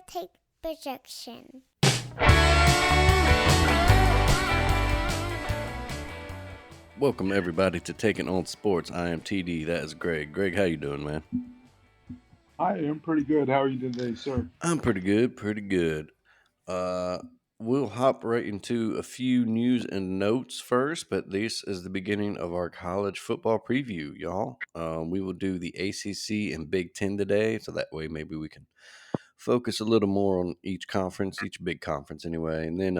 take projection. Welcome everybody to Taking on Sports. I am TD. That is Greg. Greg, how you doing, man? I am pretty good. How are you today, sir? I'm pretty good, pretty good. Uh, we'll hop right into a few news and notes first, but this is the beginning of our college football preview, y'all. We will do the ACC and Big Ten today, so that way maybe we can focus a little more on each conference, each big conference anyway, and then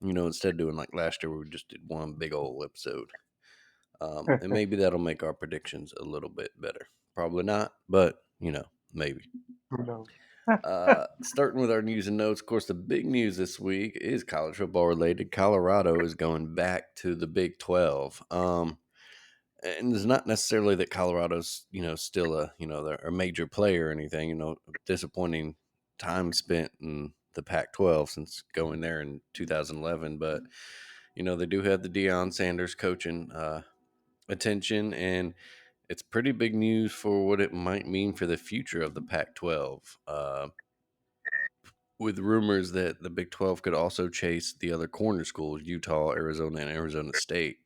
instead of doing like last year where we just did one big old episode. And maybe that'll make our predictions a little bit better. Probably not, but maybe. Who knows? Starting with our news and notes, of course, the big news this week is college football related. Colorado is going back to the Big 12. And it's not necessarily that Colorado's, still they're a major player or anything, disappointing time spent in the Pac 12 since going there in 2011. But, they do have the Deion Sanders coaching attention, and it's pretty big news for what it might mean for the future of the Pac 12. With rumors that the Big 12 could also chase the other corner schools, Utah, Arizona, and Arizona State.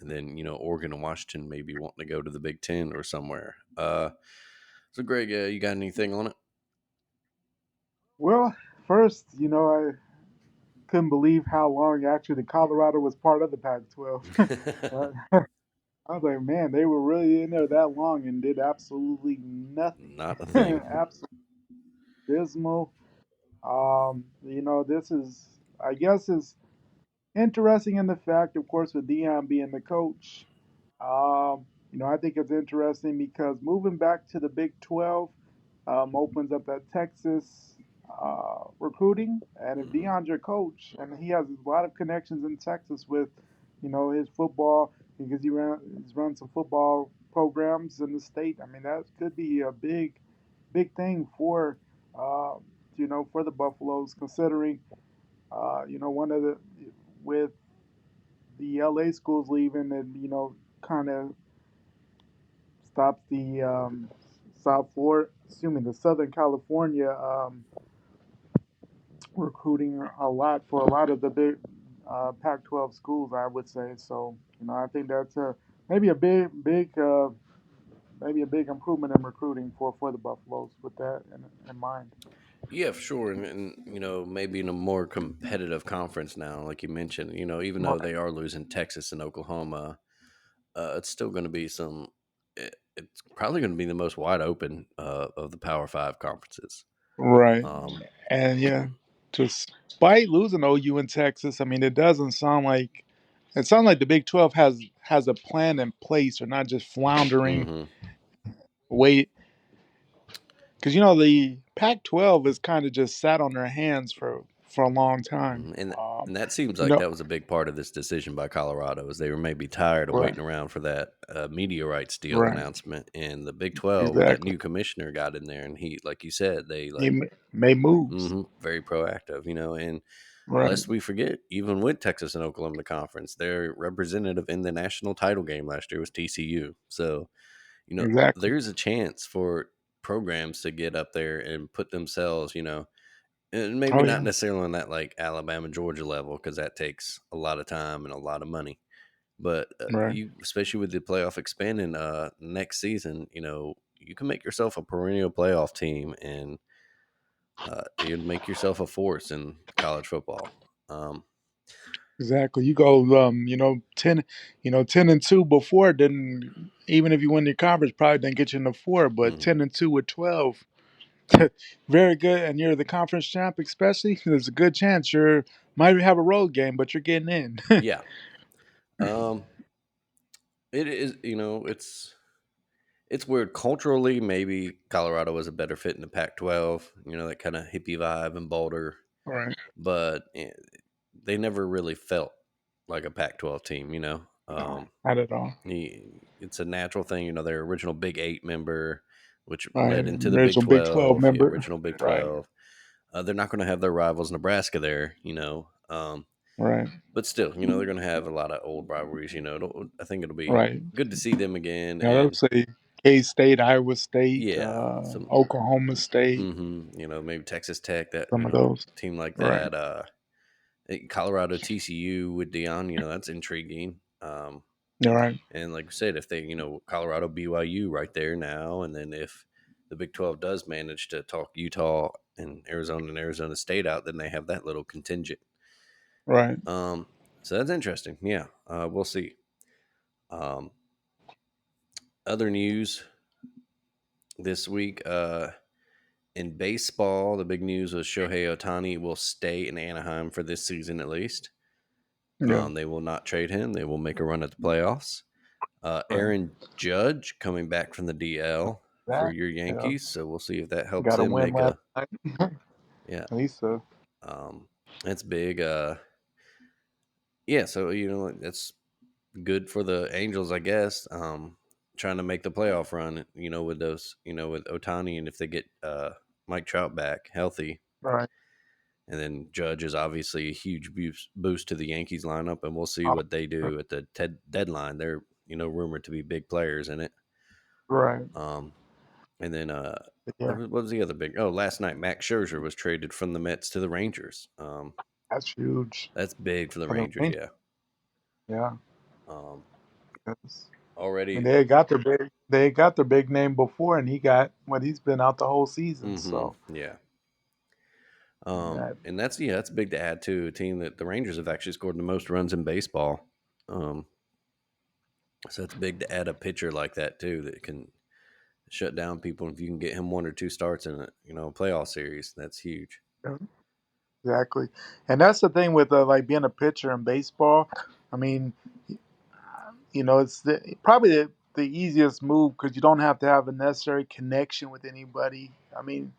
And then, Oregon and Washington maybe wanting to go to the Big 10 or somewhere. So, Greg, you got anything on it? Well, first, I couldn't believe how long actually the Colorado was part of the Pac-12. I was like, man, they were really in there that long and did absolutely nothing. Not a thing. Absolutely dismal. This is, I guess, is interesting in the fact, of course, with Dion being the coach. I think it's interesting because moving back to the Big 12 opens up that Texas recruiting. And if Mhm. Deion's your coach, and he has a lot of connections in Texas with, his football, because he's run some football programs in the state. I mean, that could be a big thing uh, for the Buffaloes, considering, one of the with the LA schools leaving, and kind of stops the South Florida, assuming the Southern California recruiting a lot for a lot of the big Pac-12 schools, I would say. So, I think that's maybe a maybe a big improvement in recruiting for the Buffaloes with that in mind. Yeah, for sure. And, maybe in a more competitive conference now, like you mentioned, even though Right. they are losing Texas and Oklahoma, it's still going to be it's probably going to be the most wide open of the Power Five conferences. Right. Um, And yeah, despite losing OU in Texas, I mean, it sounds like the Big 12 has a plan in place. Or not just floundering. mhm. Wait, because the Pac-12 is kind of just sat on their hands for a long time. Mhm. And that seems You like know, that was a big part of this decision by Colorado, is they were maybe tired of right, waiting around for that media rights deal right, announcement. And the Big 12, with that exactly. new commissioner, got in there, and he, like you said, they He like made moves. very proactive, and Right, lest we forget, even with Texas and Oklahoma in the conference, their representative in the national title game last year was TCU. So, exactly. there's a chance for programs to get up there and put themselves, and maybe Oh not yeah, necessarily on that like Alabama, Georgia level, because that takes a lot of time and a lot of money. But right. you, especially with the playoff expanding next season, you can make yourself a perennial playoff team, and you'd make yourself a force in college football. Um, Exactly. You go, 10-2 before didn't, even if you win your conference, probably didn't get you in the four, but mhm. 10-2 with 12, very good. And you're the conference champ, especially. There's a good chance might have a road game, but you're getting in. Yeah, um, it is. It's weird culturally. Maybe Colorado was a better fit in the Pac-12. That kind of hippie vibe in Boulder, Right. but they never really felt like a Pac-12 team. No, not at all. It's a natural thing. Their original Big Eight member, which Right. led into the There's Big a Big 12 12. Yeah, member. original Big Right. 12. They're not going to have their rivals Nebraska there. Right. But still, they're going to have a lot of old rivalries. I think it'll be Right. good to see them again. Yeah, I would And say K State, Iowa State, Yeah, some Oklahoma State, maybe Texas Tech, that some of those. team like Right, that. Colorado TCU with Dion, that's intriguing. you're right, And like I said, if they, Colorado BYU right there now, and then if the Big 12 does manage to talk Utah and Arizona State out, then they have that little contingent. right. Um, so that's interesting. Yeah, we'll see. Um, other news this week, in baseball, the big news was Shohei Ohtani will stay in Anaheim for this season at least. Yeah, They will not trade him. They will make a run at the playoffs. right. Aaron Judge coming back from the DL for That, your yeah, Yankees, so we'll see if that helps got a him win make last a night. yeah. At least, That's big. Yeah. So that's good for the Angels, I guess. Trying to make the playoff run. With those, with Otani, and if they get Mike Trout back healthy, right. and then Judge is obviously a huge boost to the Yankees lineup, and we'll see Oh, what they do at the deadline. They're rumored to be big players in it. right. Um, and then Yeah, what was the other big? Oh, last night Max Scherzer was traded from the Mets to the Rangers. that's huge That's big for the for the Rangers. Rangers. Yeah. Yeah, Um, 'cause, I mean, already. they got their big name before, and he's been out the whole season. So Yeah. that, And that's big to add to a team that the Rangers have actually scored the most runs in baseball. Um, so it's big to add a pitcher like that too that can shut down people. If you can get him one or two starts in a playoff series, that's huge. yeah, exactly, and that's the thing with like being a pitcher in baseball. I mean, it's probably the easiest move because you don't have to have a necessary connection with anybody. I mean,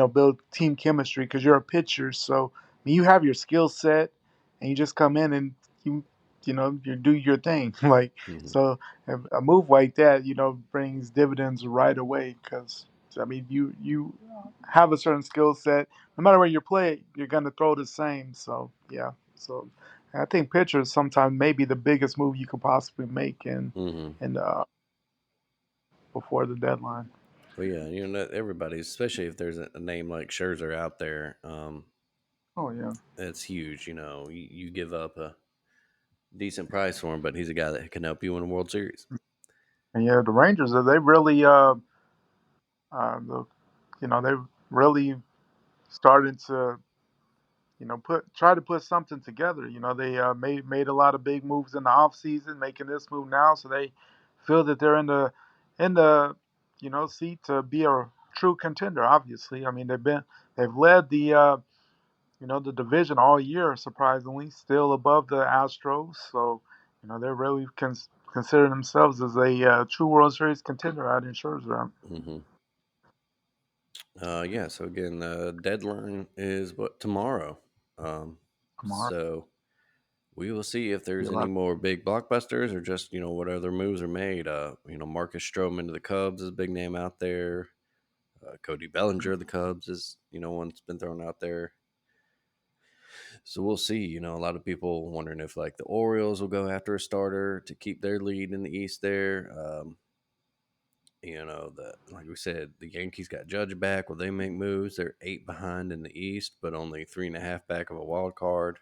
build team chemistry because you're a pitcher. So I mean, you have your skill set, and you just come in and you you do your thing. Like Hmm. so, a move like that, brings dividends right away because I mean, you have a certain skill set. No matter where you play, you're gonna throw the same. So yeah, so. I think pitchers sometimes may be the biggest move you could possibly make Hmm. in before the deadline. Well, yeah, not everybody, especially if there's a name like Scherzer out there, Oh yeah, that's huge. You give up a decent price for him, but he's a guy that can help you win a World Series. and yeah, the Rangers they really the they really started to put try to put something together. They made a lot of big moves in the off season, making this move now, so they feel that they're in the seat to be a true contender. Obviously, I mean they've led the division all year, surprisingly, still above the Astros. So, they're really consider themselves as a true World Series contender out in Scherzer. Hmm. Yeah. So again, the deadline is tomorrow. Tomorrow. So we will see if Be there's a any lot. more big blockbusters or just what other moves are made. Marcus Stroman to the Cubs is a big name out there. Cody Bellinger of the Cubs is one that's been thrown out there. So we'll see. A lot of people wondering if like the Orioles will go after a starter to keep their lead in the East there. The like we said, the Yankees got Judge back. Will they make moves? They're 8 behind in the East, but only 3.5 back of a wild card.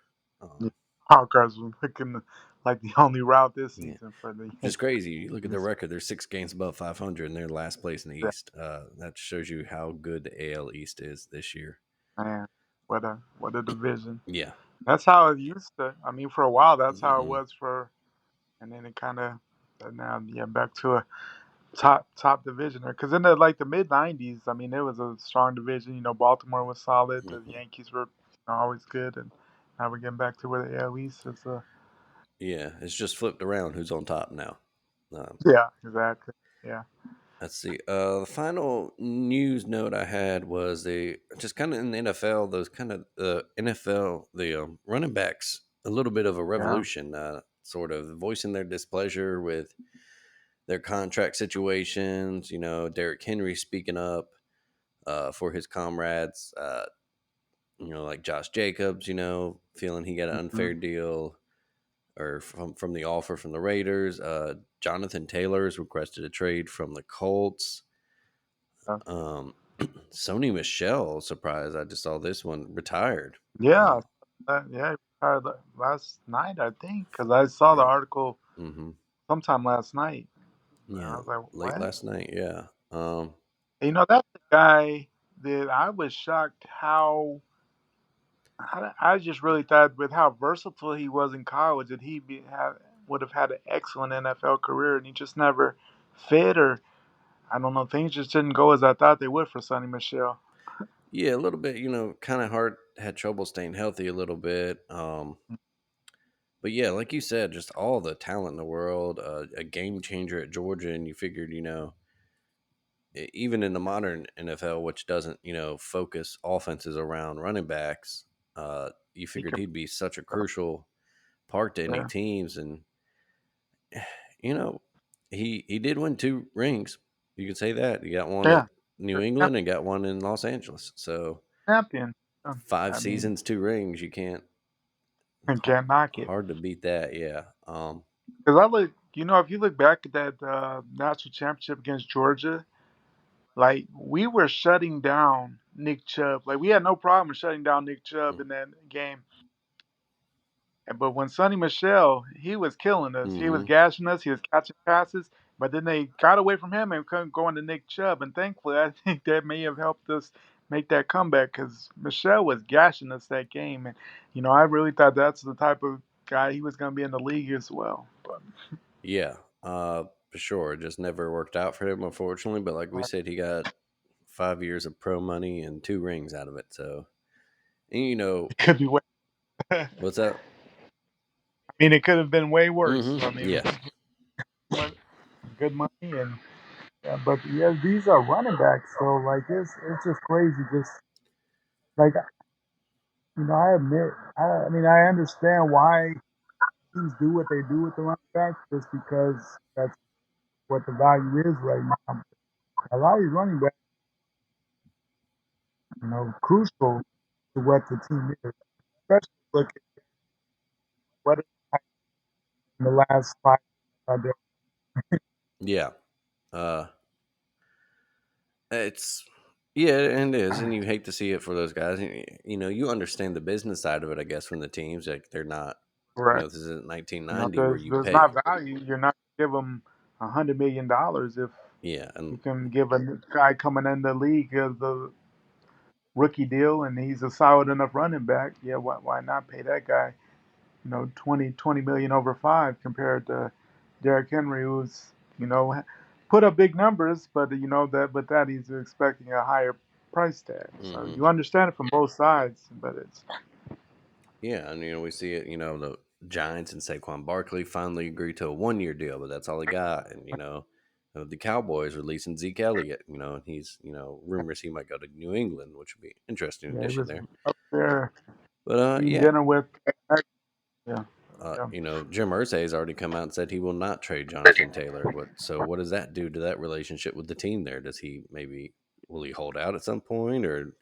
Yeah. Um, Hawkeyes were picking like the only route this yeah, season for the just crazy. You look at their Yankees. record; they're 6 games above 500, and they're last place in the That, East. That shows you how good the AL East is this year. man, what a division. Yeah. That's how it used to. I mean, for a while, that's how it Hmm. was and then it kind of now yeah back to a top division there because in the mid '90s, I mean, it was a strong division. Baltimore was solid. The Hmm. Yankees were always good, and now we're getting back to where the AL East is. Yeah, it's just flipped around. Who's on top now? Um, Yeah, exactly. Yeah, let's see. The final news note I had was the just kind of in the NFL. Those kind of NFL the running backs a little bit of a yeah, revolution. Sort of voicing their displeasure with their contract situations. Derrick Henry speaking up for his comrades. Like Josh Jacobs. Feeling he got an hmm unfair deal. or from the offer from the Raiders. Jonathan Taylor's requested a trade from the Colts. Uh, Um, Sony Michelle, surprise! I just saw this one retired. yeah, yeah, he retired last night, I think, because I saw the Yeah. article Hmm. sometime last night. And I Yeah. was like, Late what? last night. Yeah. You know, that's the guy that I was shocked I just really thought with how versatile he was in college that would have had an excellent NFL career, and he just never fit, or I don't know, things just didn't go as I thought they would for Sonny Michelle. Yeah, a little bit. Kind of hard. Had trouble staying healthy a little bit. But yeah, like you said, just all the talent in the world. A game changer at Georgia, and you figured, even in the modern NFL, which doesn't, focus offenses around running backs, you He figured kept, he'd be such a crucial part to any yeah, teams, and you know, he did win two rings. You could say that he got one at yeah, New the England and got one in Los Angeles. So champion. five I mean, seasons, two rings. You can't you can't knock it. hard to beat that. Yeah. Because I look, if you look back at that national championship against Georgia, like we were shutting down Nick Chubb. Like we had no problem shutting down Nick Chubb in that game. But when Sonny Michelle, he was killing us. He was Mm-hmm. gashing us. He was catching passes. But then they got away from him and couldn't go into Nick Chubb. And thankfully, I think that may have helped us make that comeback because Michelle was gashing us that game. And, I really thought that's the type of guy he was going to be in the league as well. But Yeah. For sure. It just never worked out for him, unfortunately. But like we said, he got 5 years of pro money and two rings out of it. So, and it could be way. I what's that? mean, it could have been way worse. Mm-hmm. I mean, Yeah. good money and yeah, but yeah, these are running backs, so like it's just crazy. Just like I admit, I mean, I understand why teams do what they do with the running backs, just because that's what the value is right now. A lot of these running backs, crucial to what the team is. Especially look at what in the last 5 years. Yeah. Uh, it's yeah, and it is, and you hate to see it for those guys. You understand the business side of it, I guess, when the teams like they're not. Right. This isn't If 1990 where there's you there's pay. not value, you're not gonna give them $100 million if Yeah, you and can give a guy coming in the league the rookie deal and he's a solid enough running back. Yeah, why not pay that guy 20 million over 5 compared to Derrick Henry, who's put up big numbers, but that he's expecting a higher price tag. So hmm you understand it from both sides, but it's yeah, and we see it. The Giants and Saquon Barkley finally agreed to a 1 year deal, but that's all he got. And the Cowboys releasing Zeke Elliott. And he's rumors he might go to New England, which would be an interesting yeah, he addition was there. up there But eating yeah, dinner with yeah, yeah. Jim Irsay has already come out and said he will not trade Jonathan Taylor. What does that do to that relationship with the team there? Does he maybe will he hold out at some point, or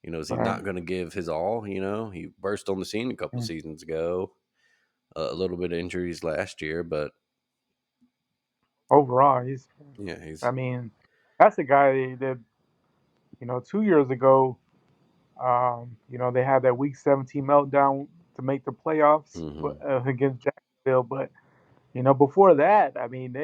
is he Right. not going to give his all? He burst on the scene a couple seasons ago, a little bit of injuries last year, but Overall, he's. yeah, I he's mean, that's a guy that 2 years ago. They had that Week 17 meltdown to make the playoffs hmm against Jacksonville, but before that, I mean,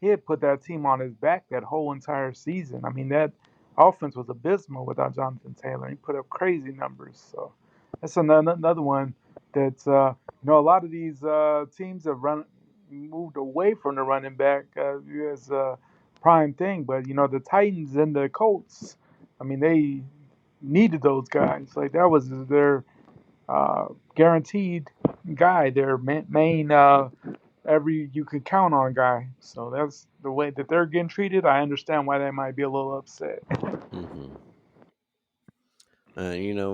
he had put that team on his back that whole entire season. I mean, that offense was abysmal without Jonathan Taylor. He put up crazy numbers. So that's another one that a lot of these teams have moved away from the running back as a prime thing. But the Titans and the Colts, I mean, they needed those guys. Like that was their guaranteed guy, their main every you could count on guy. So that's the way that they're getting treated. I understand why they might be a little upset. hmm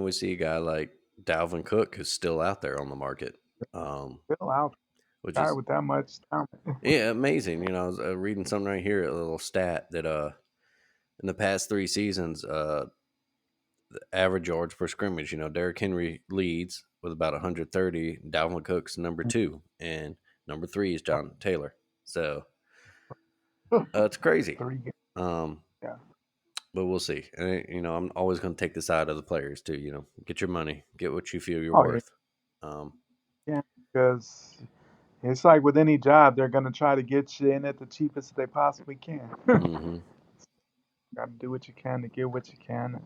we see a guy like Dalvin Cook who's still out there on the market, um, Still out which guy is with that much talent. yeah amazing. I was reading something right here, a little stat that in the past 3 seasons, the average yards per scrimmage, Derrick Henry leads with about 130. Dalvin Cook's number two, and number three is John Taylor. So it's crazy. 3 games. Um, Yeah. but we'll see. And, I'm always going to take the side of the players too. Get your money, get what you feel you're Oh yeah. worth. Um, Yeah. Because it's like with any job, they're gonna try to get you in at the cheapest they possibly can. hmm Got to do what you can to get what you can.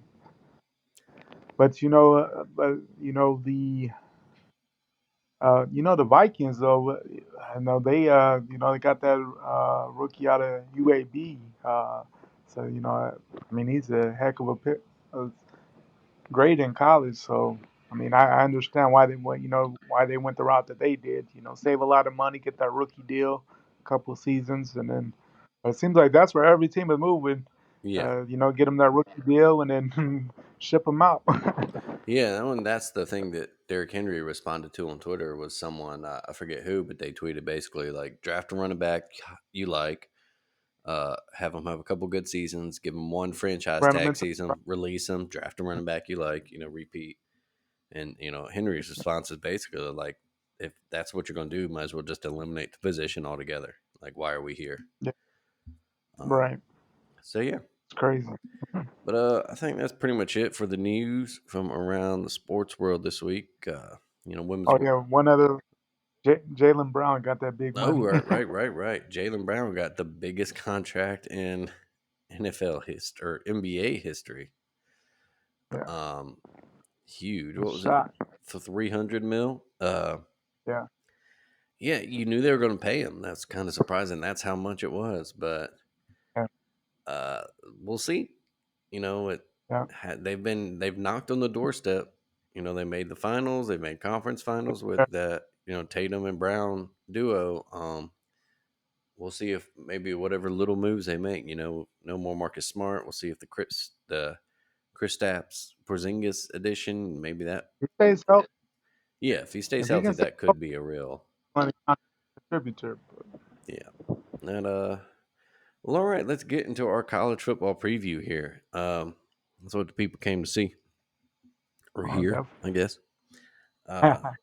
But the Vikings though. I know they got that rookie out of UAB. So I mean he's a heck of a pick, great in college. So I mean I understand why they went why they went the route that they did. Save a lot of money, get that rookie deal, a couple of seasons, and then but it seems like that's where every team is moving. Yeah, Get them that rookie deal and then ship them out. yeah. That's the thing that Derrick Henry responded to on Twitter was someone I forget who, but they tweeted basically like draft a running back you like, have them have a couple good seasons, give them one franchise Run them tag into season, release them, draft a running back you like, repeat. And Henry's response is basically like, if that's what you're going to do, might as well just eliminate the position altogether. Like, why are we here? yeah, Um, right. so yeah, It's crazy. but I think that's pretty much it for the news from around the sports world this week. Women's. Oh yeah, one other Jalen Brown got that big Oh, money. right. Jalen Brown got the biggest contract in NFL history or NBA history. Yeah, Um, huge. a What was it? shot. For 300 mil. Yeah, Yeah, you knew they were going to pay him. That's kind of surprising. That's how much it was, but yeah, uh, we'll see. It yeah. they've knocked on the doorstep. They made the finals. They made conference finals Yeah. with that Tatum and Brown duo. We'll see if maybe whatever little moves they make. No more Marcus Smart. We'll see if the Kristaps Porzingis edition, maybe that. He stays healthy. Yeah, if he stays If he healthy, can stay that could healthy, be a real. money contributor. Yeah. And well, all right, let's get into our college football preview here. That's what the people came to see or Oh, hear, I guess. Uh, definitely.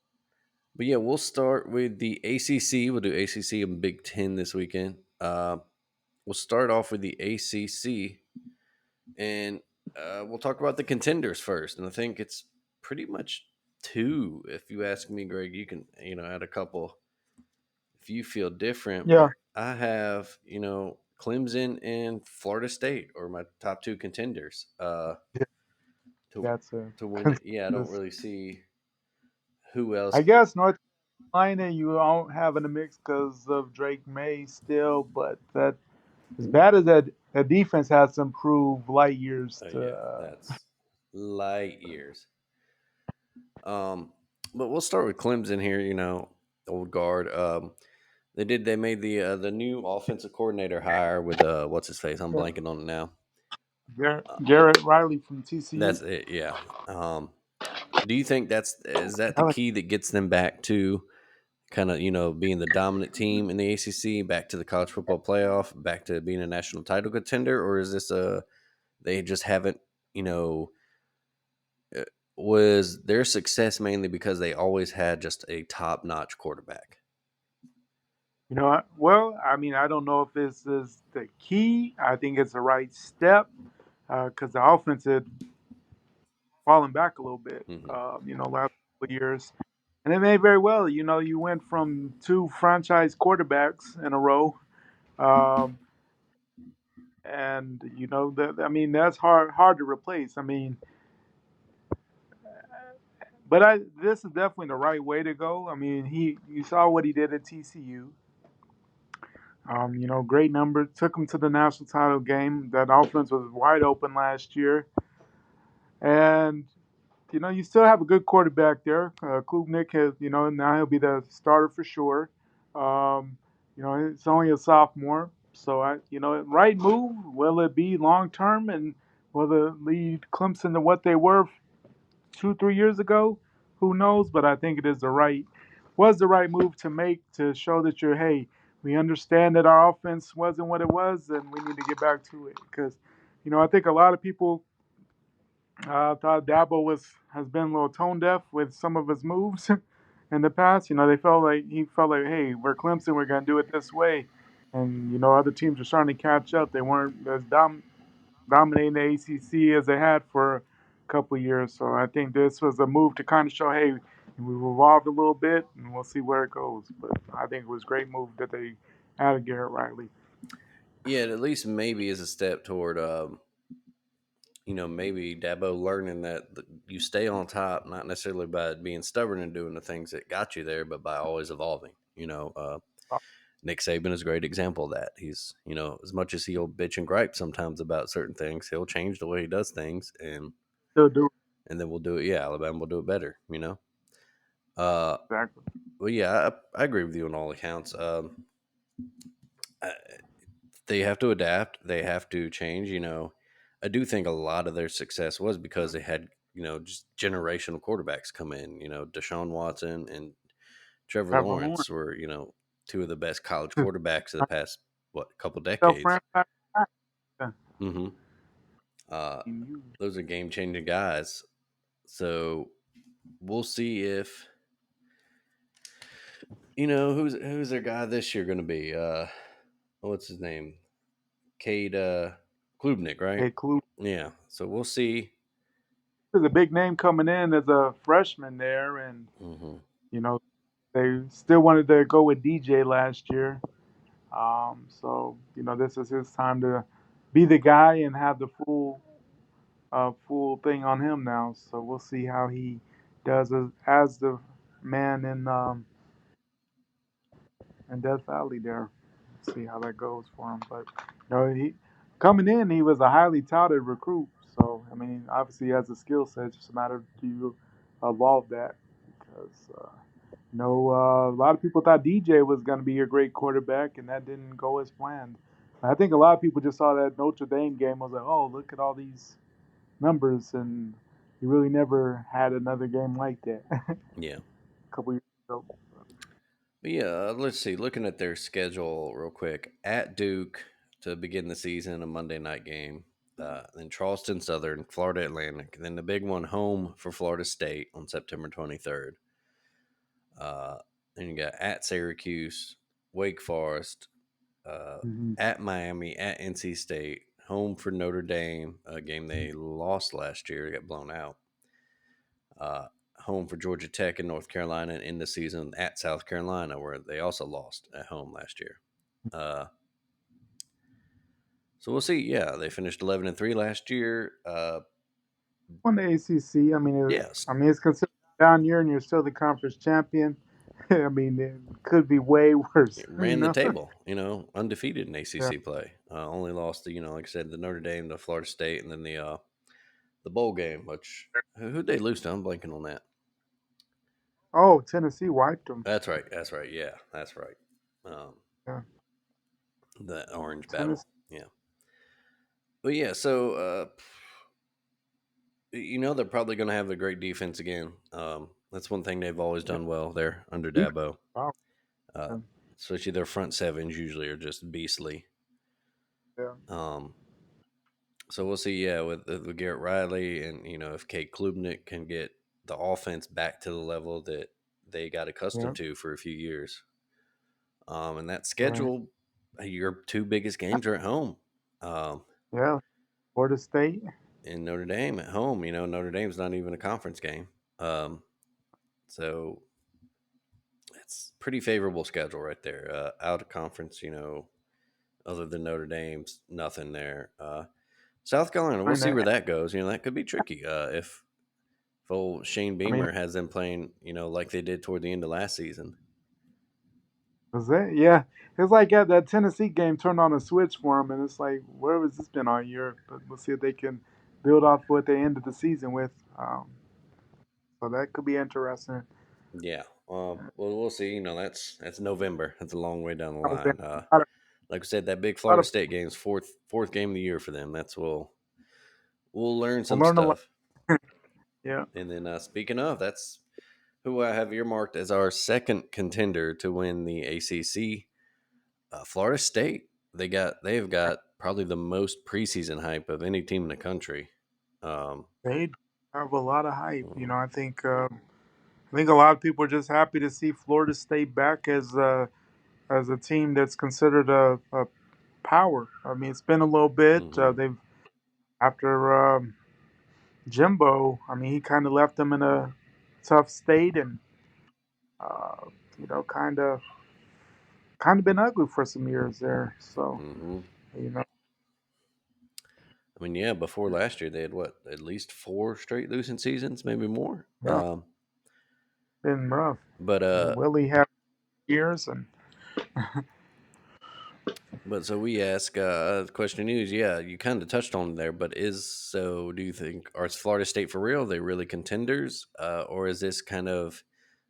but yeah, we'll start with the ACC. We'll do ACC and Big Ten this weekend. We'll start off with the ACC, and we'll talk about the contenders first. And I think it's pretty much two. If you ask me, Greg, you can add a couple if you feel different. Yeah, But I have Clemson and Florida State are my top two contenders to that's a to win it. Yeah, I don't consensus. really see who else. I guess North Carolina you don't have in the mix because of Drake May still, but that as bad as that defense has improved light years Oh to. yeah, that's light years. But we'll start with Clemson here. Old guard. They made the new offensive coordinator hire with what's his face? I'm Yeah, blanking on it now. Uh, Garrett Riley from TCU. that's it. Yeah. Do you think is that I the like, key that gets them back to kind of being the dominant team in the ACC, back to the college football playoff, back to being a national title contender, or is this they just haven't you know uh, was their success mainly because they always had just a top notch quarterback? well, I mean, I don't know if this is the key. I think it's the right step because the offense had fallen back a little bit, hmm last couple of years. And it may very well, you went from two franchise quarterbacks in a row. Um, and, I mean, that's hard to replace. I mean, but this is definitely the right way to go. I mean, you saw what he did at TCU. Great number. Took him to the national title game. That offense was wide open last year. And you still have a good quarterback there. Klubnik has, now he'll be the starter for sure. Um, it's only a sophomore, so right move. Will it be long term, and will it lead Clemson to what they were 2, 3 years ago? Who knows? But I think it is the right move to make to show that hey, we understand that our offense wasn't what it was, and we need to get back to it because, I think a lot of people I thought Dabo has been a little tone deaf with some of his moves in the past. They felt like he felt like, hey, we're Clemson, we're gonna do it this way, and other teams are starting to catch up. They weren't as dominating the ACC as they had for a couple of years. So I think this was a move to kind of show, hey, we've evolved a little bit, and we'll see where it goes. But I think it was a great move that they added Garrett Riley. Yeah, it at least maybe is a step toward maybe Dabo learning that you stay on top, not necessarily by being stubborn and doing the things that got you there, but by always evolving. Nick Saban is a great example of that. He's, as much as he'll bitch and gripe sometimes about certain things, he'll change the way he does things, Still do and then we'll do it. Yeah, Alabama will do it better. Uh, exactly. well, yeah, I agree with you on all accounts. I, they have to adapt. They have to change. I do think a lot of their success was because they had just generational quarterbacks come in. Deshaun Watson and Trevor Trevor Lawrence. Lawrence were two of the best college quarterbacks of the past couple Tell decades. franchise back. hmm Uh, You those are game changing guys. So we'll see if who's their guy this year going to be. What's his name? Cade Klubnik, right? Hey, Clue. Yeah. So we'll see. There's a big name coming in as a freshman there, and hmm you know they still wanted to go with DJ last year. So this is his time to be the guy and have the full thing on him now. So we'll see how he does as the man in Death Valley there. See how that goes for him. But he coming in, he was a highly touted recruit. So I mean, obviously he has a skill set. It's just a matter of do you evolve that because. A lot of people thought DJ was going to be a great quarterback, and that didn't go as planned. I think a lot of people just saw that Notre Dame game. Was like, oh, look at all these numbers, and he really never had another game like that a Yeah. couple years ago. But yeah, let's see. Looking at their schedule real quick, at Duke to begin the season, a Monday night game. Then Charleston Southern, Florida Atlantic. Then the big one, home for Florida State on September 23rd. Uh, then you got at Syracuse, Wake Forest, uh, Mm-hmm. at Miami, at NC State, home for Notre Dame, a game they lost last year, got blown out. Uh, Home for Georgia Tech in North Carolina, and in the season at South Carolina, where they also lost at home last year. Uh, so we'll see. Yeah, they finished 11-3 last year. On the ACC, Yes, it's considered a down year, and you're still the conference champion. I mean, it could be way worse. it ran the table. Undefeated in Yeah. ACC play. Only lost to like I said, the Notre Dame, the Florida State, and then the bowl game. Which who'd they lose to? I'm blanking on that. Oh, Tennessee wiped them. That's right. That's right. Yeah, that's right. Um, Yeah. the Orange Battle. Tennessee. Yeah. But yeah, so they're probably going to have a great defense again. That's one thing they've always Yeah. done well there under Defense. Dabo. Wow. Uh, Yeah. Especially their front sevens usually are just beastly. Yeah. Um, so we'll see. Yeah, with Garrett Riley and if Kate Klubnik can get the offense back to the level that they got Yeah. accustomed to for a few years. And that Right. schedule, your two biggest games are at home. Um, Yeah. Florida State. in Notre Dame at home. Notre Dame's not even a conference game. Um, so it's pretty favorable schedule right there. Out of conference, other than Notre Dame's, nothing there. South Carolina, we'll I see know. where that goes. That could be tricky. If old Shane I mean, Beamer has them playing, like they did toward the end of last season. was that? Yeah. It's like that Tennessee game turned on a switch for them, and it's like, where has this been all year? But we'll see if they can build off what they ended the season with. So that could be interesting. Yeah. Well, we'll see. That's November. That's a long way down the I was there. line. A lot of, Like I said, that big a lot Florida of State game's fourth game of the year for them. We'll learn we'll some learn a lot. stuff. Yeah. And then speaking of, that's who I have earmarked as our second contender to win the ACC. Florida State. They've got probably the most preseason hype of any team in the country. They have a lot of hype. You Mhm, know, I think a lot of people are just happy to see Florida State back as a team that's considered a power. I mean, it's been a little bit. mhm, They've after Jimbo. I mean, he kind of left them in a tough state, and uh, you know, kind of been ugly for some years there. So mhm. you know, I mean, yeah, before last year they had what, at least 4 straight losing seasons, maybe more. yeah, been rough. But I mean, Willie had years, and so we ask, the question is, yeah, you kind of touched on it there, but do you think, are Florida State for real? Are they really contenders? Or is this kind of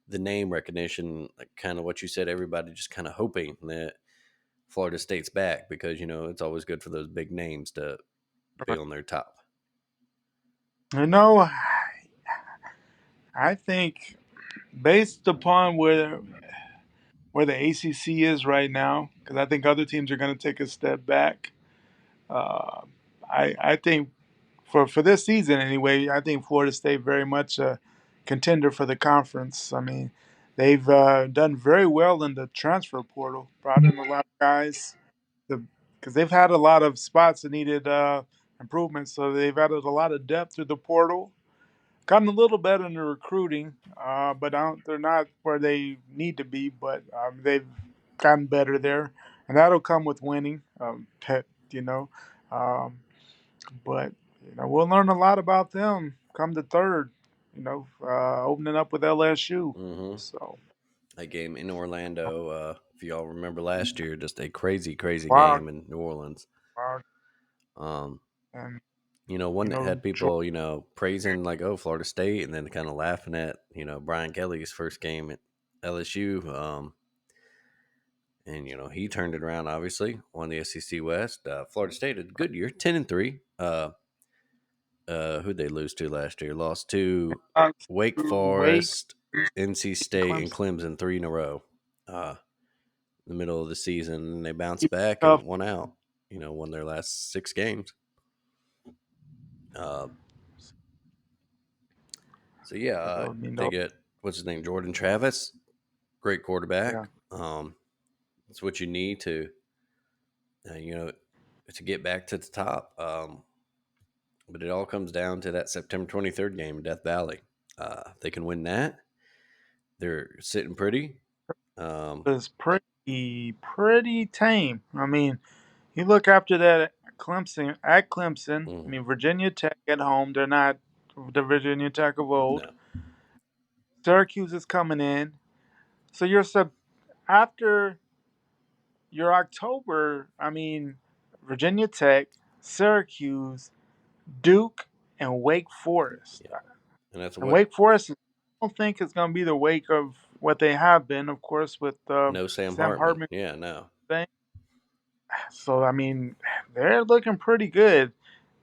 the name recognition, like kind of what you said, everybody just kind of hoping that Florida State's back because, it's always good for those big names to be on their top. you know, I think based upon where the ACC is right now, because I think other teams are going to take a step back. Uh, I think for this season anyway, I think Florida State very much a contender for the conference. I mean, they've done very well in the transfer portal, brought in a lot of guys. Because they've had a lot of spots that needed improvement, so they've added a lot of depth through the portal. Gotten a little better in the recruiting, but they're not where they need to be. But they've gotten better there, and that'll come with winning. You know, um, but we'll learn a lot about them come the third. Opening up with LSU. Hmm. So That game in Orlando, if y'all remember last year, just a crazy, crazy wow, game in New Orleans. wow, Um, and One that had Georgia people, praising like, oh, Florida State, and then kind of laughing at, Brian Kelly's first game at LSU. And he turned it around. Obviously, won the SEC West. Florida State had a good year, 10-3. Who'd they lose to last year? Lost to Wake Wake, Forest, NC State, and Clemson. Clemson 3 in a row. In the middle of the season, and they bounced back Tough. and won out. Won their last 6 games. Uh, so yeah, I mean, they get, what's his name, Jordan Travis, great yeah. quarterback. It's what you need to, uh, you know, to get back to the top. But it all comes down to that September 23rd game in Death Valley. If they can win that, they're sitting pretty. Um, Was pretty tame. I mean, you look after that at Clemson. I mhm, mean, Virginia Tech at home. They're not the Virginia Tech of old. no, Syracuse is coming in. So after your October. I mean, Virginia Tech, Syracuse, Duke, and Wake Forest. yeah, and that's And what, Wake Forest, I don't think is going to be the wake of what they have been, of course, with no Sam Sam Hartman. Hartman Yeah, no, thing. So I mean, they're looking pretty good.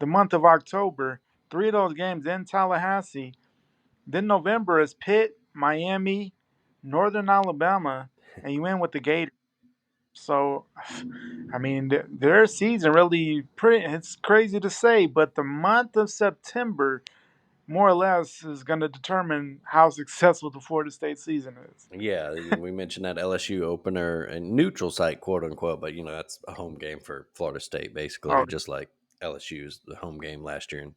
The month of October, three of those games in Tallahassee. Then November is Pitt, Miami, Northern Alabama, and you end with the Gators. So, I mean, their season really pretty. It's crazy to say, but the month of September, more or less, is going to determine how successful the Florida State season is. yeah. We mentioned that LSU opener and neutral site, quote unquote, but that's a home game for Florida State, basically, Oh, just like LSU's the home game last year in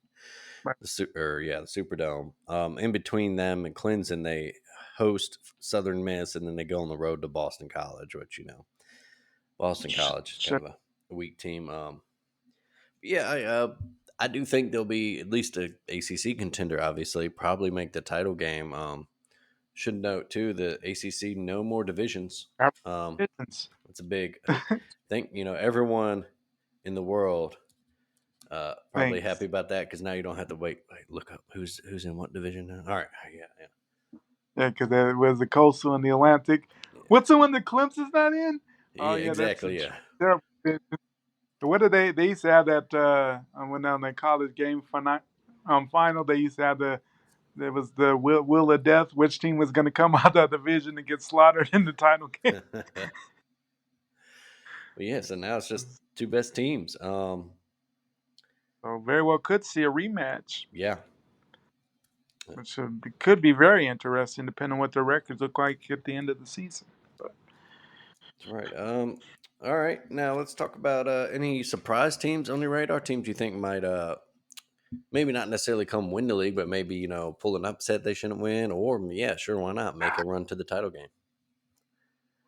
right. the Superdome. In between them and Clemson, they host Southern Miss, and then they go on the road to Boston College, which Boston College is kind Shit. of a weak team. Yeah, I do think they'll be at least a ACC contender. Obviously, probably make the title game. Should note too the ACC no more divisions. Um, Distance. it's a big. I think everyone in the world probably happy Thanks. about that because now you don't have to wait, look up who's in what division now. All right, yeah, Yeah, because there was the Coastal and the Atlantic. yeah, What's the one that Clemson's not in? Oh, yeah, yeah, that's a exactly, yeah. terrible. What did they used to have that when on the college game final? They used to have there was the will of death. Which team was going to come out of that division and get slaughtered in the title game? Well, yeah, so now it's just two best teams. So very well could see a rematch, Yeah, which could be very interesting depending on what their records look like at the end of the season. But that's right. All right. Now let's talk about any surprise teams on your radar. Teams you think might maybe not necessarily come win the league, but maybe pull an upset they shouldn't win, or yeah, sure, why not make a run to the title game?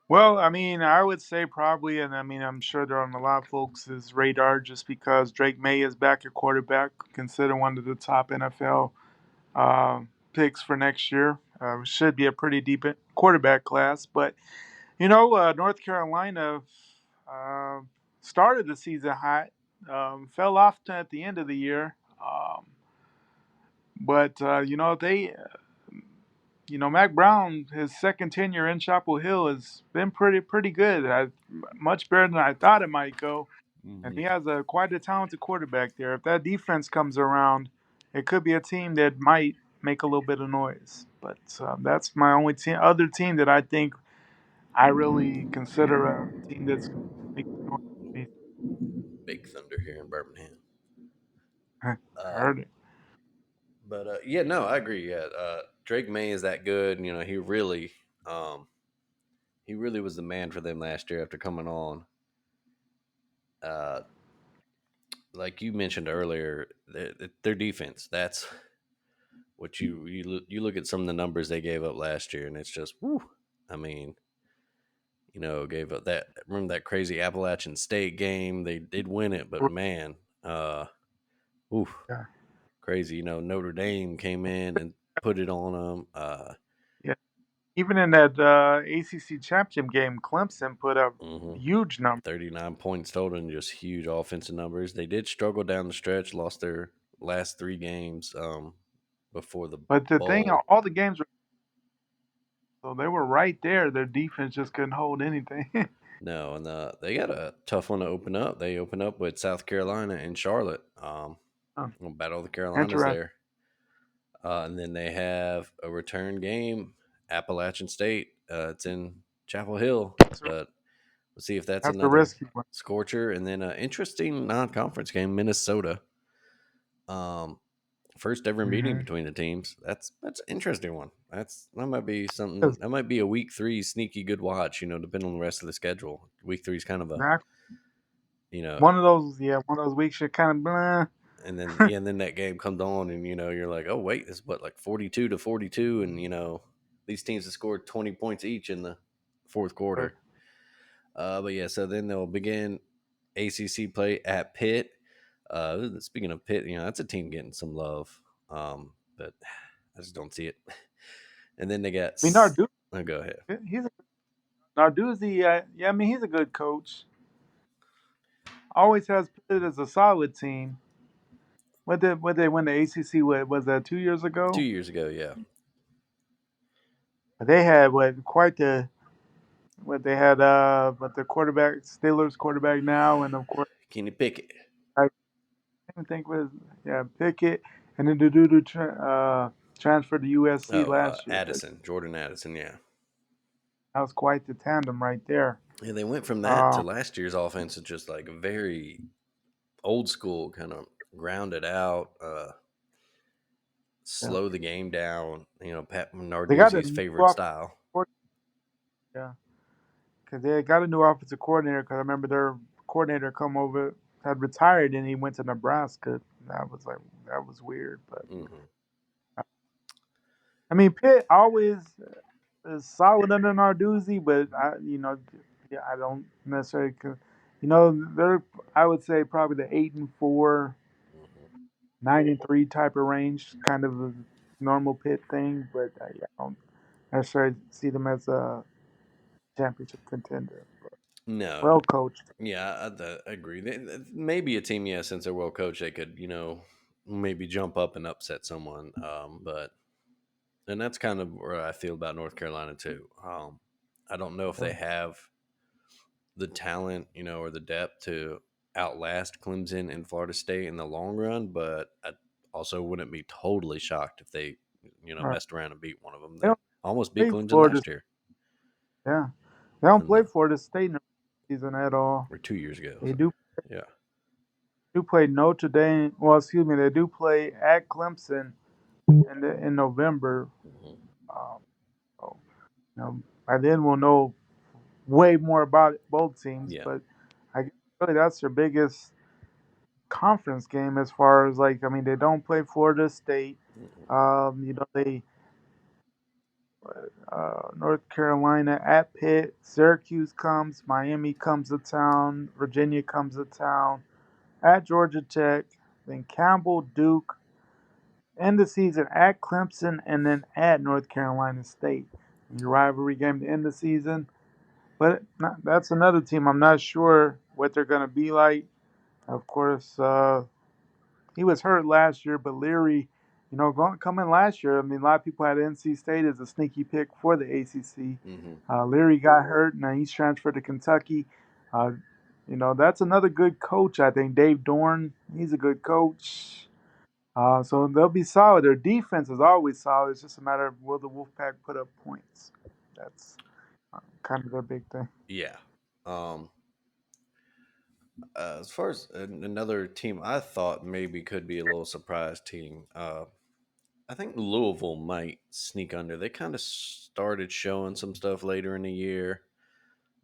well, I mean, I would say probably, and I mean, I'm sure they're on a lot of folks' radar just because Drake May is back at quarterback, considered one of the top NFL picks for next year. Should be a pretty deep quarterback class, but North Carolina uh, started the season hot, fell off at the end of the year, but Mac Brown, his second tenure in Chapel Hill has been pretty good. Much better than I thought it might go, and Hmm. he has a quite a talented quarterback there. If that defense comes around, it could be a team that might make a little bit of noise. But that's my only other team that I think I really consider a team that's making noise. Big Thunder here in Birmingham. I Uh, heard it. but yeah, no, I agree. Yeah, Drake May is that good. Um, he really was the man for them last year after coming on. Uh, like you mentioned earlier, their defense. That's what you look at some of the numbers they gave up last year, and it's just, whew. I mean, gave up that. Remember that crazy Appalachian State game? They did win it, but man, oof, Yeah, crazy. Notre Dame came in and put it on them. yeah. Even in that ACC championship game, Clemson put up Mhm. huge numbers. 39 points total and just huge offensive numbers. They did struggle down the stretch, lost their last three games before the But the thing, bowl. all the games were so they were right there. Their defense just couldn't hold anything. No, and they got a tough one to open up. They open up with South Carolina and Charlotte. Huh, We'll battle the Carolinas interesting. there. And then they have a return game, Appalachian State. It's in Chapel Hill, but we'll see if that's That's a another risky one. scorcher. And then an interesting non-conference game, Minnesota. Um, First ever meeting Mm-hmm. between the teams. That's an interesting one. That might be something. That might be a week three sneaky good watch. Depending on the rest of the schedule. Week three is kind of a Exactly. you know, One of those, yeah, one of those weeks you're kind of blah. and then yeah, and then that game comes on, and you're like, oh wait, it's what, like 42-42, and these teams have scored 20 points each in the fourth Right. quarter. But yeah, so then they'll begin ACC play at Pitt. Speaking of Pitt, that's a team getting some love, but I just don't see it. And then they got. I mean, Narduzzi, Oh, go ahead. he's a Narduzzi. Yeah, I mean, he's a good coach. Always has put it as a solid team. What they win the ACC? What was that 2 years 2 ago? years ago, yeah. They had quite the what they had. But the quarterback, Steelers quarterback now, and of course Kenny Pickett. I didn't think was yeah Pickett, and then the dude who transferred to USC Oh, last year. Addison, Jordan Addison, yeah. That was quite the tandem right there. Yeah, they went from that to Um, last year's offense, is just like very old school, kind of grounded out, yeah, slow the game down. Pat they got a Narduzzi's new favorite offensive style. coordinator, yeah, because they got a new offensive coordinator. Because I remember their coordinator come over had retired and he went to Nebraska. That was like that was weird, but Hmm. I mean Pitt always is solid under Narduzzi, but yeah, I don't necessarily. They're I would say probably the 8-4, Hmm. 9-3 type of range, kind of a normal Pitt thing. But yeah, I don't necessarily see them as a championship contender. But No, well coached. yeah, I agree. Maybe a team, yeah, since they're well coached, they could, maybe jump up and upset someone. But and that's kind of where I feel about North Carolina too. I don't know if Yeah. they have the talent, or the depth to outlast Clemson and Florida State in the long run, but I also wouldn't be totally shocked if they, All right. messed around and beat one of them. They They don't almost beat play Clemson Florida. last year, Yeah, they don't and play Florida State in the season at all. or 2 years ago. They So do yeah, do play Notre Dame. Well, excuse me, they do play at Clemson in November. Mhm. Um, so, by then we'll know way more about both teams. Yeah. But I guess really that's their biggest conference game as far as like I mean they don't play Florida State. Mhm. They North Carolina at Pitt, Syracuse comes, Miami comes to town, Virginia comes to town, at Georgia Tech, then Campbell, Duke, end the season at Clemson, and then at North Carolina State. Your rivalry game to end the season. But that's another team. I'm not sure what they're going to be like. Of course, he was hurt last year, but Leary, coming last year, I mean, a lot of people had NC State as a sneaky pick for the ACC. Mhm. Leary got hurt, now he's transferred to Kentucky. Uh, that's another good coach, I think. Dave Dorn, he's a good coach. So they'll be solid. Their defense is always solid. It's just a matter of will the Wolfpack put up points. That's kind of their big thing. Yeah. Um, as far as another team, I thought maybe could be a little surprise team. I think Louisville might sneak under. They kind of started showing some stuff later in the year.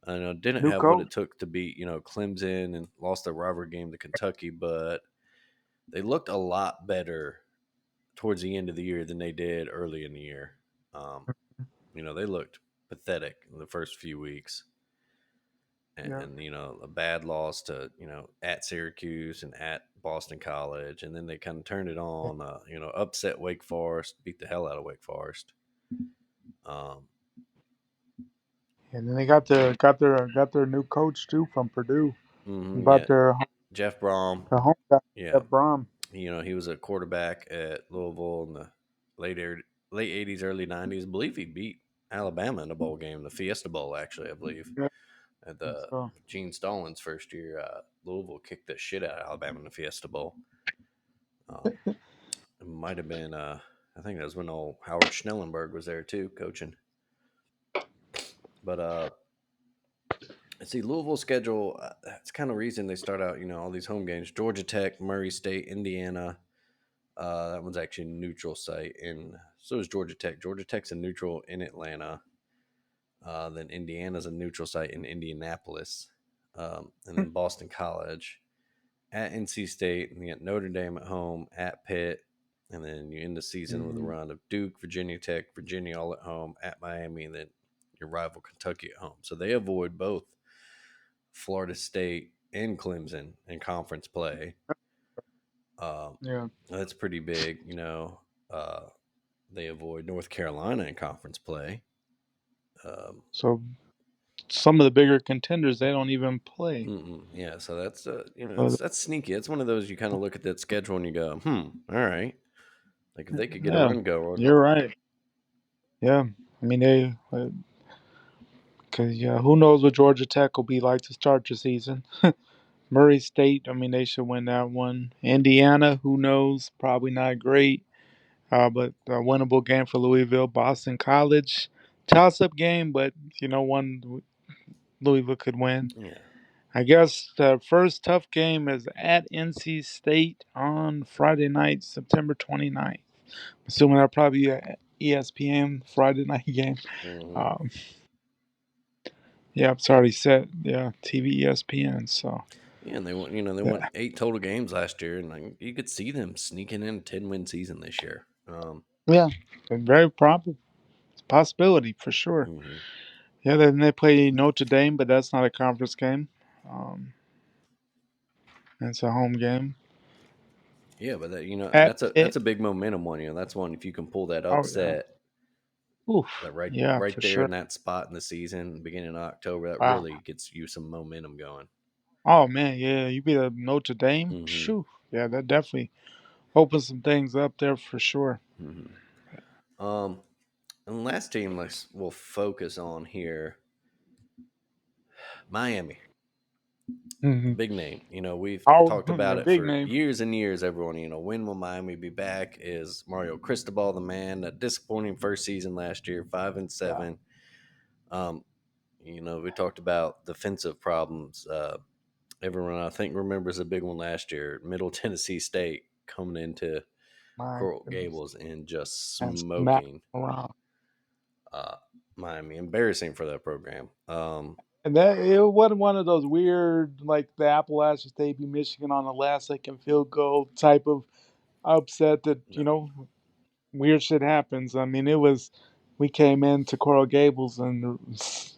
I know didn't New have what coach. it took to beat Clemson and lost their rivalry game to Kentucky, but they looked a lot better towards the end of the year than they did early in the year. Um, they looked pathetic in the first few weeks, Yeah. and a bad loss to at Syracuse and at Boston College, and then they kind of turned it on. Upset Wake Forest, beat the hell out of Wake Forest. Um, And then they got their new coach too from Purdue. yeah, About Jeff Brom. the home guy, Yeah, Jeff Brom. he was a quarterback at Louisville in the late late '80s, early '90s. I believe he beat Alabama in the bowl game, the Fiesta Bowl, actually. I believe Yeah. at And the so Gene Stallings' first year, Louisville kicked the shit out of Alabama in the Fiesta Bowl. Um, it might have been, I think that was when old Howard Schnellenberg was there too, coaching. But let's see, Louisville schedule. That's kind of reason they start out. All these home games: Georgia Tech, Murray State, Indiana. That one's actually a neutral site, and so is Georgia Tech. Georgia Tech's a neutral in Atlanta. Then Indiana's a neutral site in Indianapolis, and then Boston College at NC State, and you got Notre Dame at home at Pitt, and then you end the season with a mhm. run of Duke, Virginia Tech, Virginia all at home at Miami, and then your rival Kentucky at home. So they avoid both Florida State and Clemson in conference play. Um, Yeah. that's pretty big, Uh, they avoid North Carolina in conference play. Um, So some of the bigger contenders they don't even play. yeah, so that's So that's sneaky. It's one of those you kind of look at that schedule and you go, all right. Like if they could get a yeah, run going, you're right. Yeah, I mean they, because yeah, who knows what Georgia Tech will be like to start the season. Murray State, I mean they should win that one. Indiana, who knows? Probably not great, but a winnable game for Louisville. Boston College, toss-up game, but one Louisville could win. yeah, I guess the first tough game is at NC State on Friday night, September 29th. Assuming that'll probably be a ESPN Friday night game. hmm Um, yeah, it's already set. Yeah, TV ESPN. So yeah, and they won yeah, 8 total games last year, and like, you could see them sneaking in a 10-win season this year. yeah, very probable. It's a possibility for sure. Mhm. Yeah, then they play Notre Dame, but that's not a conference game. Um, it's a home game Yeah, but at that's Pitt. a big momentum one. That's one if you can pull that Oh yeah, upset, oof, that right yeah, right for there in sure. that spot in the season, beginning of October, that Wow. really gets you some momentum going. Oh man, yeah, you beat a Notre Dame. hmm Shoo, yeah, that definitely opens some things up there for sure. hmm and the last team we'll focus on here, Miami. Hmm. Big name. We've Oh, talked the about it big for name. years and years. Everyone, when will Miami be back? Is Mario Cristobal the man? A disappointing first season last year, five and Yeah. seven. Um, we talked about defensive problems everyone I think remembers a big one last year. Middle Tennessee State coming into My Coral goodness. Gables and just And smack smoking around. uh, Miami. Embarrassing for that program. And that it wasn't one of those weird like the Appalachian State beat Michigan on the last second field goal type of upset that, No, weird shit happens. I mean, it was we came into Coral Gables and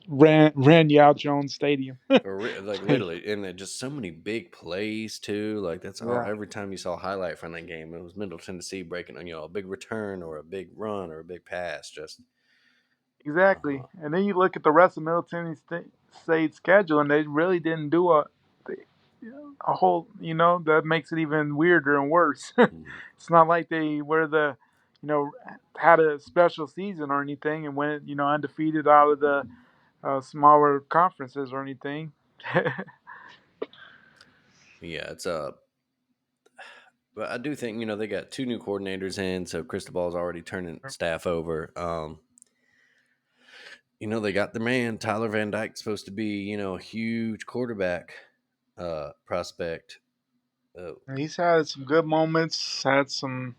ran you out your own stadium. like Like, literally, and then just so many big plays too. Like that's all. yeah, Every time you saw a highlight from that game, it was Middle Tennessee breaking on a big return or a big run or a big pass. Just exactly. uh, And then you look at the rest of Middle Tennessee State's schedule, and they really didn't do a whole. That makes it even weirder and worse. mm, It's not like they were you know, had a special season or anything and went, undefeated out of the smaller conferences or anything. yeah, it's but I do think they got two new coordinators in, so Cristobal's already turning staff over. They got the man Tyler Van Dyke supposed to be a huge quarterback prospect. Uh, He's had some good moments, had some,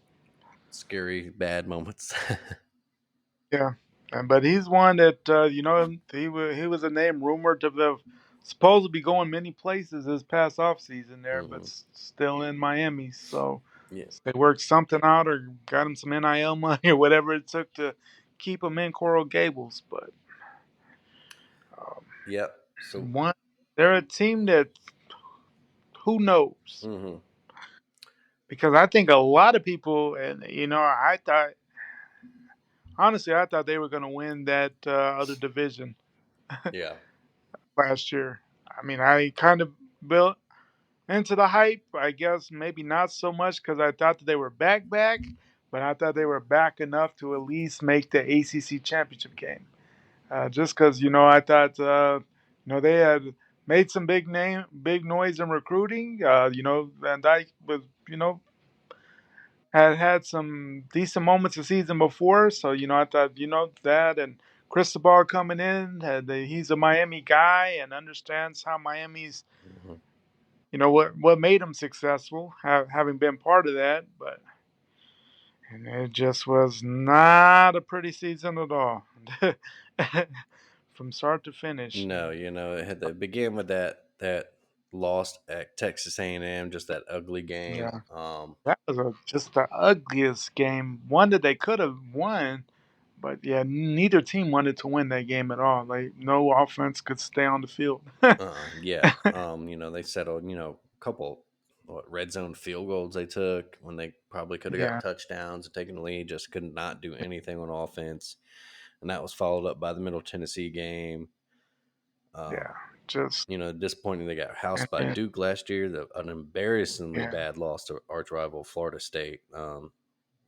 Scary bad moments. yeah. But he's one that he was a name rumored to have supposed to be going many places this past off season there, but Mhm. still in Miami. So Yeah. they worked something out or got him some NIL money or whatever it took to keep him in Coral Gables. But um, Yep. So. one, they're a team that who knows, Mhm. because I think a lot of people, and I thought honestly, I thought they were going to win that other division Yeah. last year. I mean, I kind of built into the hype. I guess maybe not so much because I thought that they were back, but I thought they were back enough to at least make the ACC championship game. Just because I thought they had made some big noise in recruiting. Van Dyke was had some decent moments the season before. So I thought that and Cristobal coming in, he's a Miami guy and understands how Miami's Mhm. what made him successful, having been part of that. But and it just was not a pretty season at all, from start to finish. No, it began with that loss at Texas A&M, just that ugly game. Yeah, that was just the ugliest game. One that they could have won. But yeah, neither team wanted to win that game at all. Like no offense could stay on the field. Yeah. They settled, a couple red zone field goals they took when they probably could have got Yeah, touchdowns and taken the lead, just could not do anything on offense. And that was followed up by the Middle Tennessee game. yeah, Um, just Disappointing they got housed and by then Duke last year, an embarrassingly yeah, bad loss to arch rival Florida State,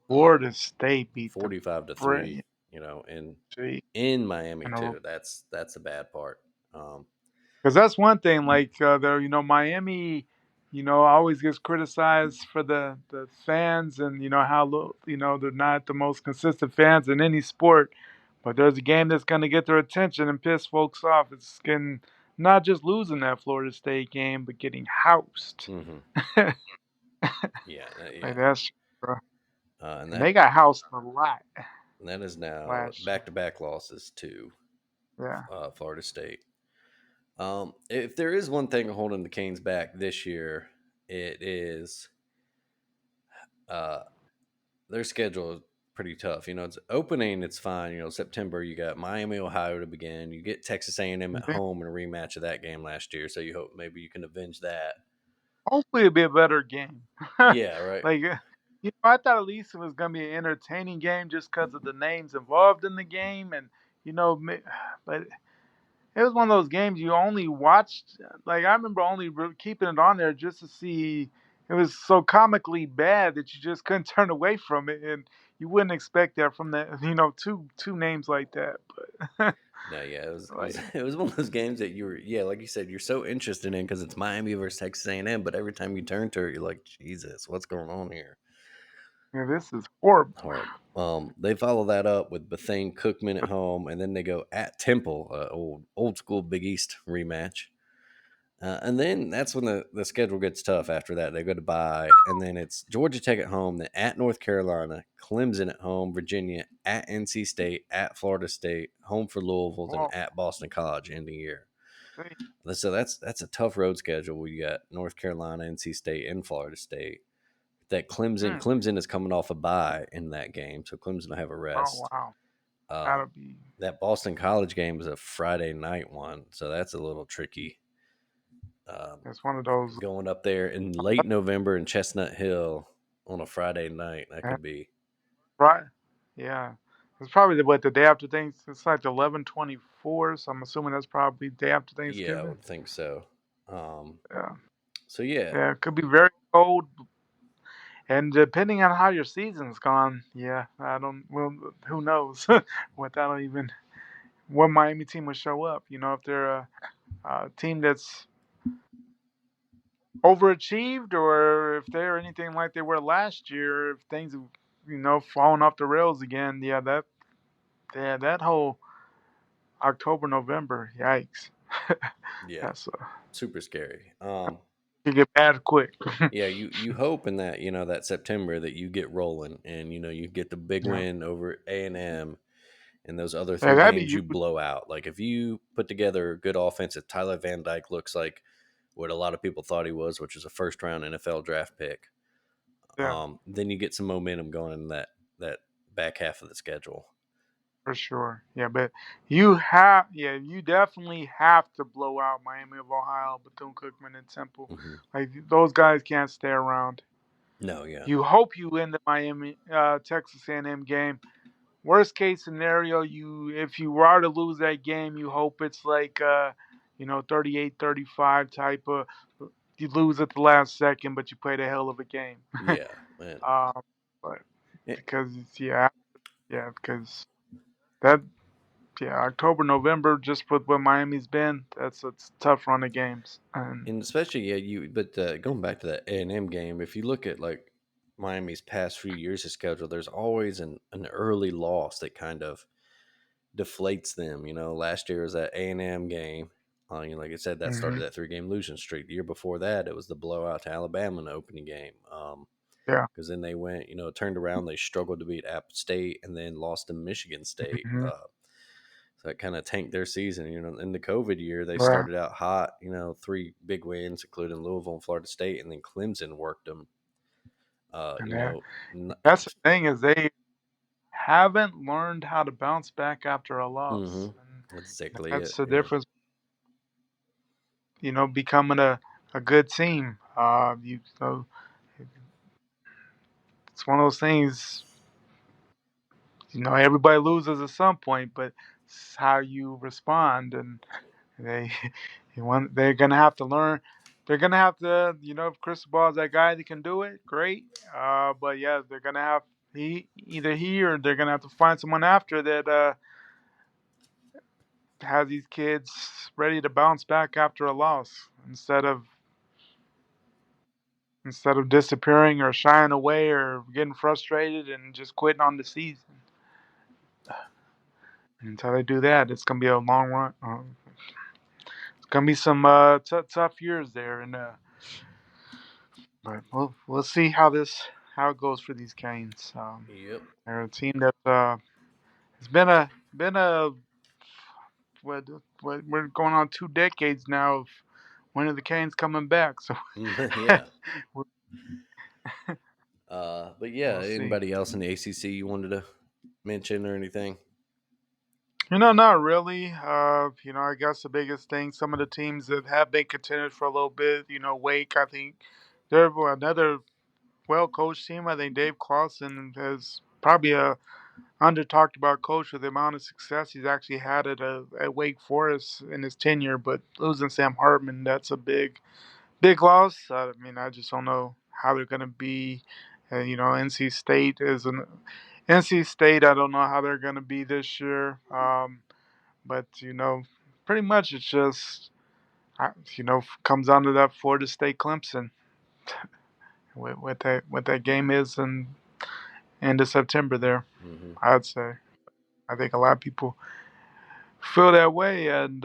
Florida State beat the 45-3, Braves and in in Miami a row. too. That's the bad part. Um, Because that's one thing. Like Miami, always gets criticized for the fans and how they're not the most consistent fans in any sport. But there's a game that's going to get their attention and piss folks off. It's getting not just losing that Florida State game, but getting housed. mhm. Yeah, Like yeah, that's and and they got housed a lot that is now last year. back to back losses to Yeah, Florida State. If there is one thing holding the Canes back this year, it is uh, their schedule is pretty tough. It's opening, it's fine. September you got Miami, Ohio to begin. You get Texas A&M and at then home in a rematch of that game last year, so you hope maybe you can avenge that. hopefully it'll be a better game. Yeah, right. Like I thought at least it was gonna be an entertaining game just because of the names involved in the game, and but it was one of those games you only watched. Like I remember only keeping it on there just to see. It was so comically bad that you just couldn't turn away from it, and you wouldn't expect that from the two names like that. But No, yeah, it was, it was like it was one of those games that yeah, like you said, you're so interested in because it's Miami versus Texas A&M, but every time you turn to it, you're like, Jesus, what's going on here? this is horrible. Horrible. They follow that up with Bethune Cookman at home, and then they go at Temple, old school Big East rematch. And then that's when the schedule gets tough after that. They go to bye, and then it's Georgia Tech at home, then at North Carolina, Clemson at home, Virginia, at NC State, at Florida State, home for Louisville, then Well, at Boston College end of year. see, So that's a tough road schedule. We got North Carolina, NC State, and Florida State. That hmm. Clemson is coming off a bye in that game, so Clemson will have a Oh rest. wow, Uh, that'll be. that Boston College game is a Friday night one, so that's a little tricky. Um, It's one of those. going up there in late November in Chestnut Hill on a Friday night, that Yeah, could be. right. Yeah. It's probably the day after things. It's like 11/24, so I'm assuming that's probably day after Yeah, I Thanksgiving. would think so. Um, Yeah. so yeah, Yeah, it could be very cold, and depending on how your season's gone, yeah, I don't. Well, who knows what that'll even what Miami team will show up. If they're a team that's overachieved, or if they're anything like they were last year, if things have fallen off the rails again. That whole October, November, yikes. yeah, That's super scary. It get bad quick. Yeah, you hope in that that September that you get rolling and you get the big Yeah, win over A&M and those other yeah, three that'd be games you huge. blow out. Like if you put together a good offense, if Tyler Van Dyke looks like what a lot of people thought he was, which is a first round NFL draft pick, Yeah, then you get some momentum going in that back half of the schedule. for sure. Yeah, but you definitely have to blow out Miami of Ohio, Bethune Cookman, and Temple. Hmm. Like those guys can't stay around. No, yeah, You hope you win the Miami Texas A&M game. Worst case scenario, if you were to lose that game, you hope it's like 38-35 type of you lose at the last second, but you played a hell of a game. yeah, man. um, but Eh, because because that October November just with what Miami's been, that's a tough run of games. And And especially but going back to that A&M game, if you look at like Miami's past few years of schedule, there's always an early loss that kind of deflates them. Last year was that A&M game. Like I said, that started hmm that 3-game losing streak. The year before that, it was the blowout to Alabama in the opening game. yeah, Because then they went, turned around. They struggled to beat App State and then lost to Michigan State. hmm So that kind of tanked their season. In the COVID year, they right, started out hot. 3 big wins, including Louisville and Florida State, and then Clemson worked them. Uh, and you know, that's the thing is they haven't learned how to bounce back after a mm-hmm, loss. And that's exactly that's it. the Yeah. difference, becoming a good team. It's one of those things, everybody loses at some point, but it's how you respond. And they, they're going to have to learn. They're going to have to, if Chris Ball is that guy that can do it, great. But yeah, they're going to have, either he or they're going to have to find someone after that has these kids ready to bounce back after a loss instead of disappearing or shying away or getting frustrated and just quitting on the season. Until they do that, it's gonna be a long run. It's gonna be some tough years there, and but we'll see how it goes for these Canes. Yep. They're a team that it's been a what, we're going on 2 decades now of when are the Canes coming back? So Yeah. we'll But yeah, we'll see. anybody else in the ACC you wanted to mention or anything? Not really. I guess the biggest thing, some of the teams that have been contenders for a little bit, Wake, I think they're another well-coached team. I think Dave Clawson is probably a under-talked about coach with the amount of success he's actually had at Wake Forest in his tenure. But losing Sam Hartman, that's a big loss. I mean, I just don't know how they're going to be. NC State is an NC State. I don't know how they're going to be this year. But pretty much it's just comes down to that Florida State Clemson. What that game is in end of September there. Hmm. I'd say. I think a lot of people feel that way, and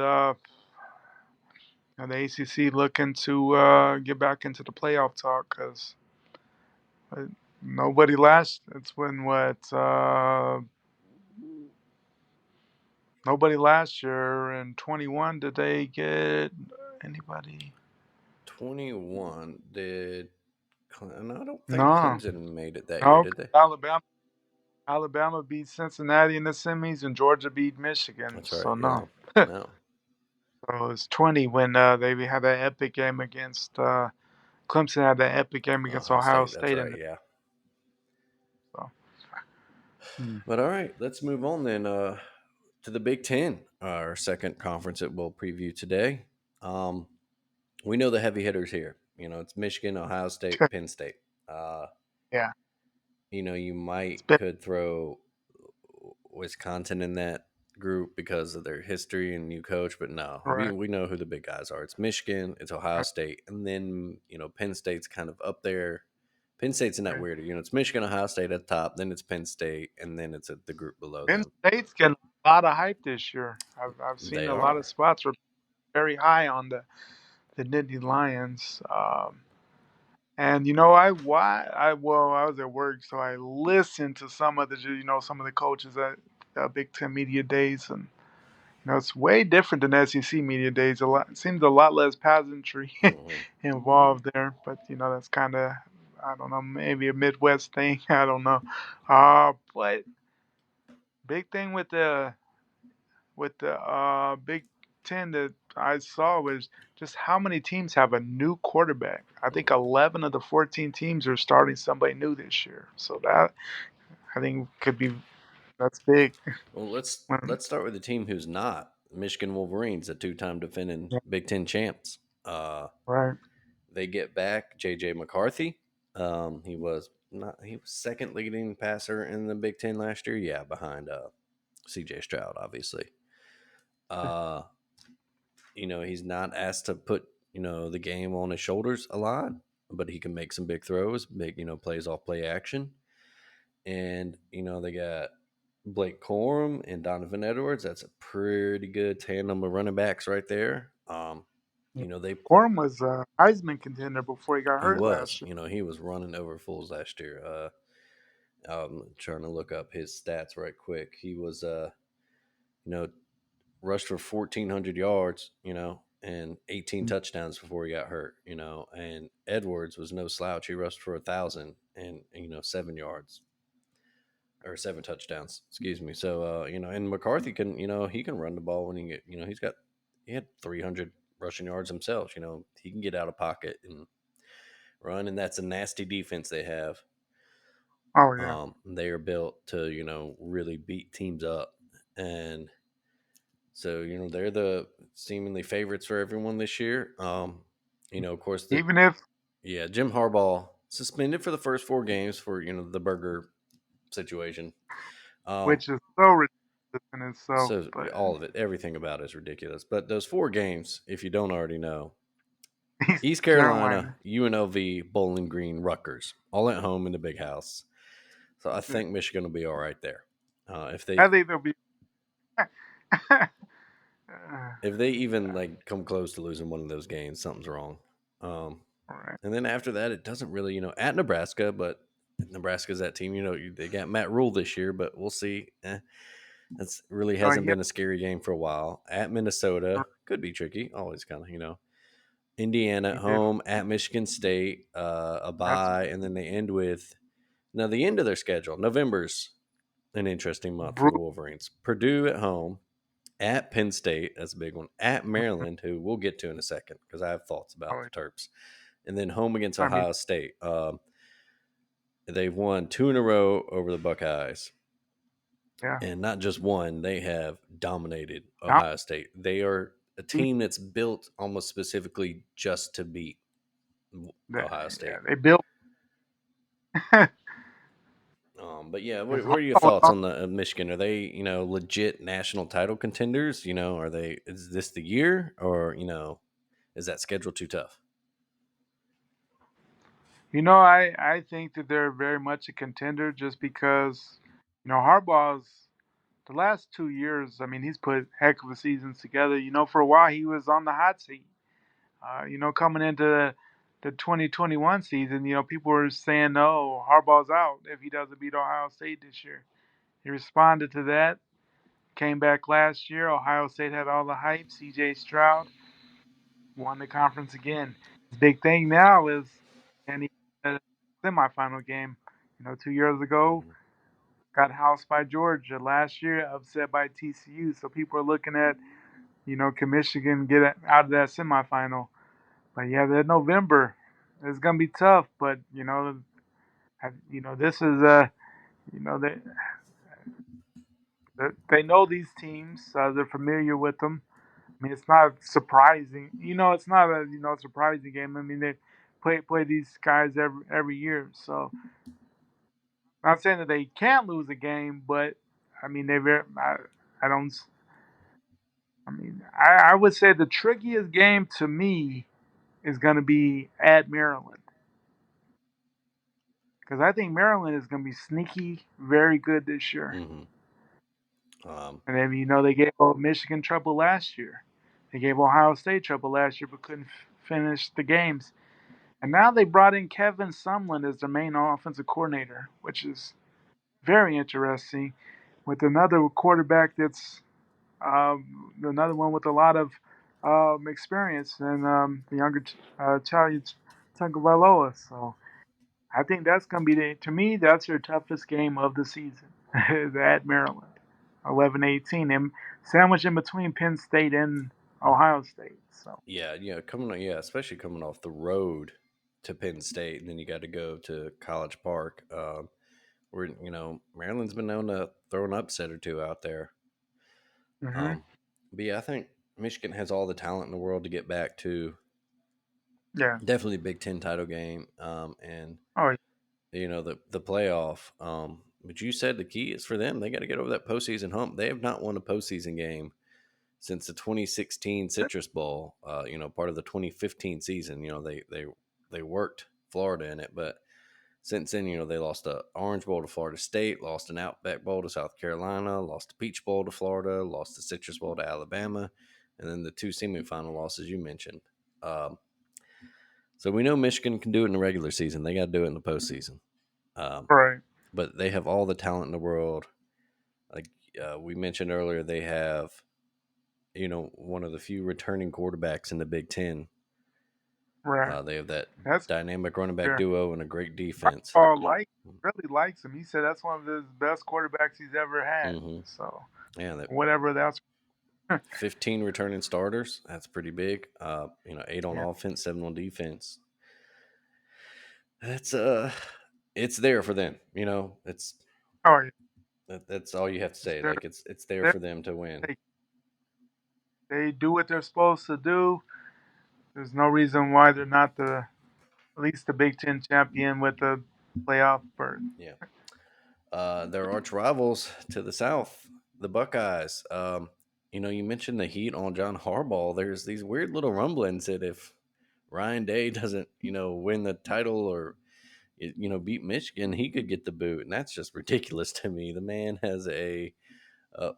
And the ACC looking to get back into the playoff talk because nobody last. It's when what nobody last year in 21 did they get anybody? 21 did. No, I don't think No, Clemson made it that year, no. did they? Alabama beat Cincinnati in the semis, and Georgia beat Michigan. That's right. So Yeah. no. No. So it's 20 when they had that epic game against Clemson had that epic game against Ohio Ohio State. That's State in right. it. Yeah. So, hmm. But all right, let's move on then to the Big Ten, our second conference that we'll preview today. Um, we know the heavy hitters here. It's Michigan, Ohio State, Penn State. Uh, Yeah, you it's might been could throw Wisconsin in that group because of their history and new coach, but no, we right. we know who the big guys are. It's Michigan, it's Ohio Right, State, and then Penn State's kind of up there. Penn State's in that right. weird. It's Michigan, Ohio State at the top, then it's Penn State, and then it's at the group below Penn them. State's getting a lot of hype this year. I've seen They a lot of are. spots were very high on the Nittany Lions. And I was at work, so I listened to some of some of the coaches at Big Ten media days, and it's way different than SEC media days. It seems a lot less pageantry Mhm. involved there, but that's kind of, I don't know, maybe a Midwest thing. I don't know. But big thing with the Big Ten that I saw was just how many teams have a new quarterback. I think Mhm. 11 of the 14 teams are starting somebody new this year. So that I think that's big. Well, let's When, let's start with the team who's not Michigan Wolverines, a two-time defending yeah, Big Ten champs. Uh, right. they get back JJ McCarthy. He was second leading passer in the Big Ten last year. Yeah, behind CJ Stroud, obviously. Uh, he's not asked to put the game on his shoulders a lot, but he can make some big throws, big plays off play action, and they got Blake Corum and Donovan Edwards. That's a pretty good tandem of running backs right there. Yeah. They Corum was a Heisman contender before he got he hurt was last year. he was running over fools last year. I'm trying to look up his stats right quick. He was you know rushed for 1,400 yards, and 18 touchdowns before he got hurt, and Edwards was no slouch. He rushed for 1,000 and 7 yards or 7 touchdowns, excuse me. So, and McCarthy can, he can run the ball when he get, he had 300 rushing yards himself. He can get out of pocket and run, and that's a nasty defense they have. Oh yeah. They are built to, really beat teams up. And so, they're the seemingly favorites for everyone this year. Of course, Even if yeah, Jim Harbaugh suspended for the first 4 games for, the burger situation. Um, which is so ridiculous in itself, so but all of it, everything about it is ridiculous. But those 4 games, if you don't already know, East East Carolina, Carolina. UNLV, Bowling Green, Rutgers, all at home in the big house. So I Yeah. think Michigan will be all right there. If I they think they'll be. if they even like come close to losing one of those games, something's wrong. Um, Right. and then after that, it doesn't really, at Nebraska, but Nebraska's that team. They got Matt Rule this year, but we'll see. That's really Oh hasn't yeah. been a scary game for a while. At Minnesota, could be tricky. Always kind of, Indiana at He did. home, at Michigan State, a That's bye, and then they end with now the end of their schedule. November's an interesting month for the brutal. Wolverines. Purdue at home, at Penn State, that's a big one. At Maryland, who we'll get to in a second because I have thoughts about Oh, the Terps, and then home against I mean, Ohio State. They've won 2 in a row over the Buckeyes, yeah. and not just one; they have dominated Now Ohio State. They are a team that's built almost specifically just to beat Ohio yeah, State. they built. But yeah, what, Because what are your thoughts on the Michigan? Are they, legit national title contenders? Are they? Is this the year, or is that schedule too tough? I think that they're very much a contender just because Harbaugh's the last 2 years. I mean, he's put heck of a seasons together. For a while he was on the hot seat. Coming into the 2021 season, people were saying, "Oh, Harbaugh's out if he doesn't beat Ohio State this year." He responded to that. Came back last year. Ohio State had all the hype. C.J. Stroud won the conference again. His big thing now is, and he had a semifinal game. 2 years ago, Hmm. got housed by Georgia. Last year, upset by TCU. So people are looking at, can Michigan get out of that semifinal? But yeah, that November is gonna be tough. But this is they know these teams. They're familiar with them. I mean, it's not surprising. It's not a surprising game. I mean, they play these guys every year. So, not saying that they can't lose a game, but I mean, I don't. I mean, I would say the trickiest game to me is going to be at Maryland because I think Maryland is going to be sneaky, very good this year. Hmm. Um, And then they gave Michigan trouble last year. They gave Ohio State trouble last year, but couldn't finish the games. And now they brought in Kevin Sumlin as the main offensive coordinator, which is very interesting. With another quarterback that's another one with a lot of experience, and the younger Charlie Tagovailoa. So I think that's going to be to me that's their toughest game of the season at Maryland, 11-18, and sandwiched in between Penn State and Ohio State. So yeah, especially coming off the road to Penn State, and then you got to go to College Park, where Maryland's been known to throw an upset or two out there. hmm Um, but yeah, I think Michigan has all the talent in the world to get back to yeah, definitely Big Ten title game, and oh yeah, the playoff. But you said the key is for them. They got to get over that postseason hump. They have not won a postseason game since the 2016 Citrus Bowl. Part of the 2015 season. They worked Florida in it, but since then, they lost a Orange Bowl to Florida State, lost an Outback Bowl to South Carolina, lost the Peach Bowl to Florida, lost the Citrus Bowl to Alabama, and then the two semifinal losses you mentioned. Um, so we know Michigan can do it in the regular season. They got to do it in the postseason. Um, right, but they have all the talent in the world. Like we mentioned earlier, they have one of the few returning quarterbacks in the Big Ten. right. They have that That's dynamic running back fair. duo and a great defense. Paul really likes him. He said that's one of his best quarterbacks he's ever had. Hmm. So Yeah, that whatever that's 15 returning starters. That's pretty big. 8 on yeah. offense, 7 on defense. That's it's there for them. It's Oh yeah. that's all you have to say. They're, Like it's there they're, for them to win. they they do what they're supposed to do. There's no reason why they're not the at least the Big Ten champion with the playoff berth. Yeah. Their arch rivals to the south, the Buckeyes. You mentioned the heat on John Harbaugh. There's these weird little rumblings that if Ryan Day doesn't, win the title or beat Michigan, he could get the boot, and that's just ridiculous to me. The man has uh,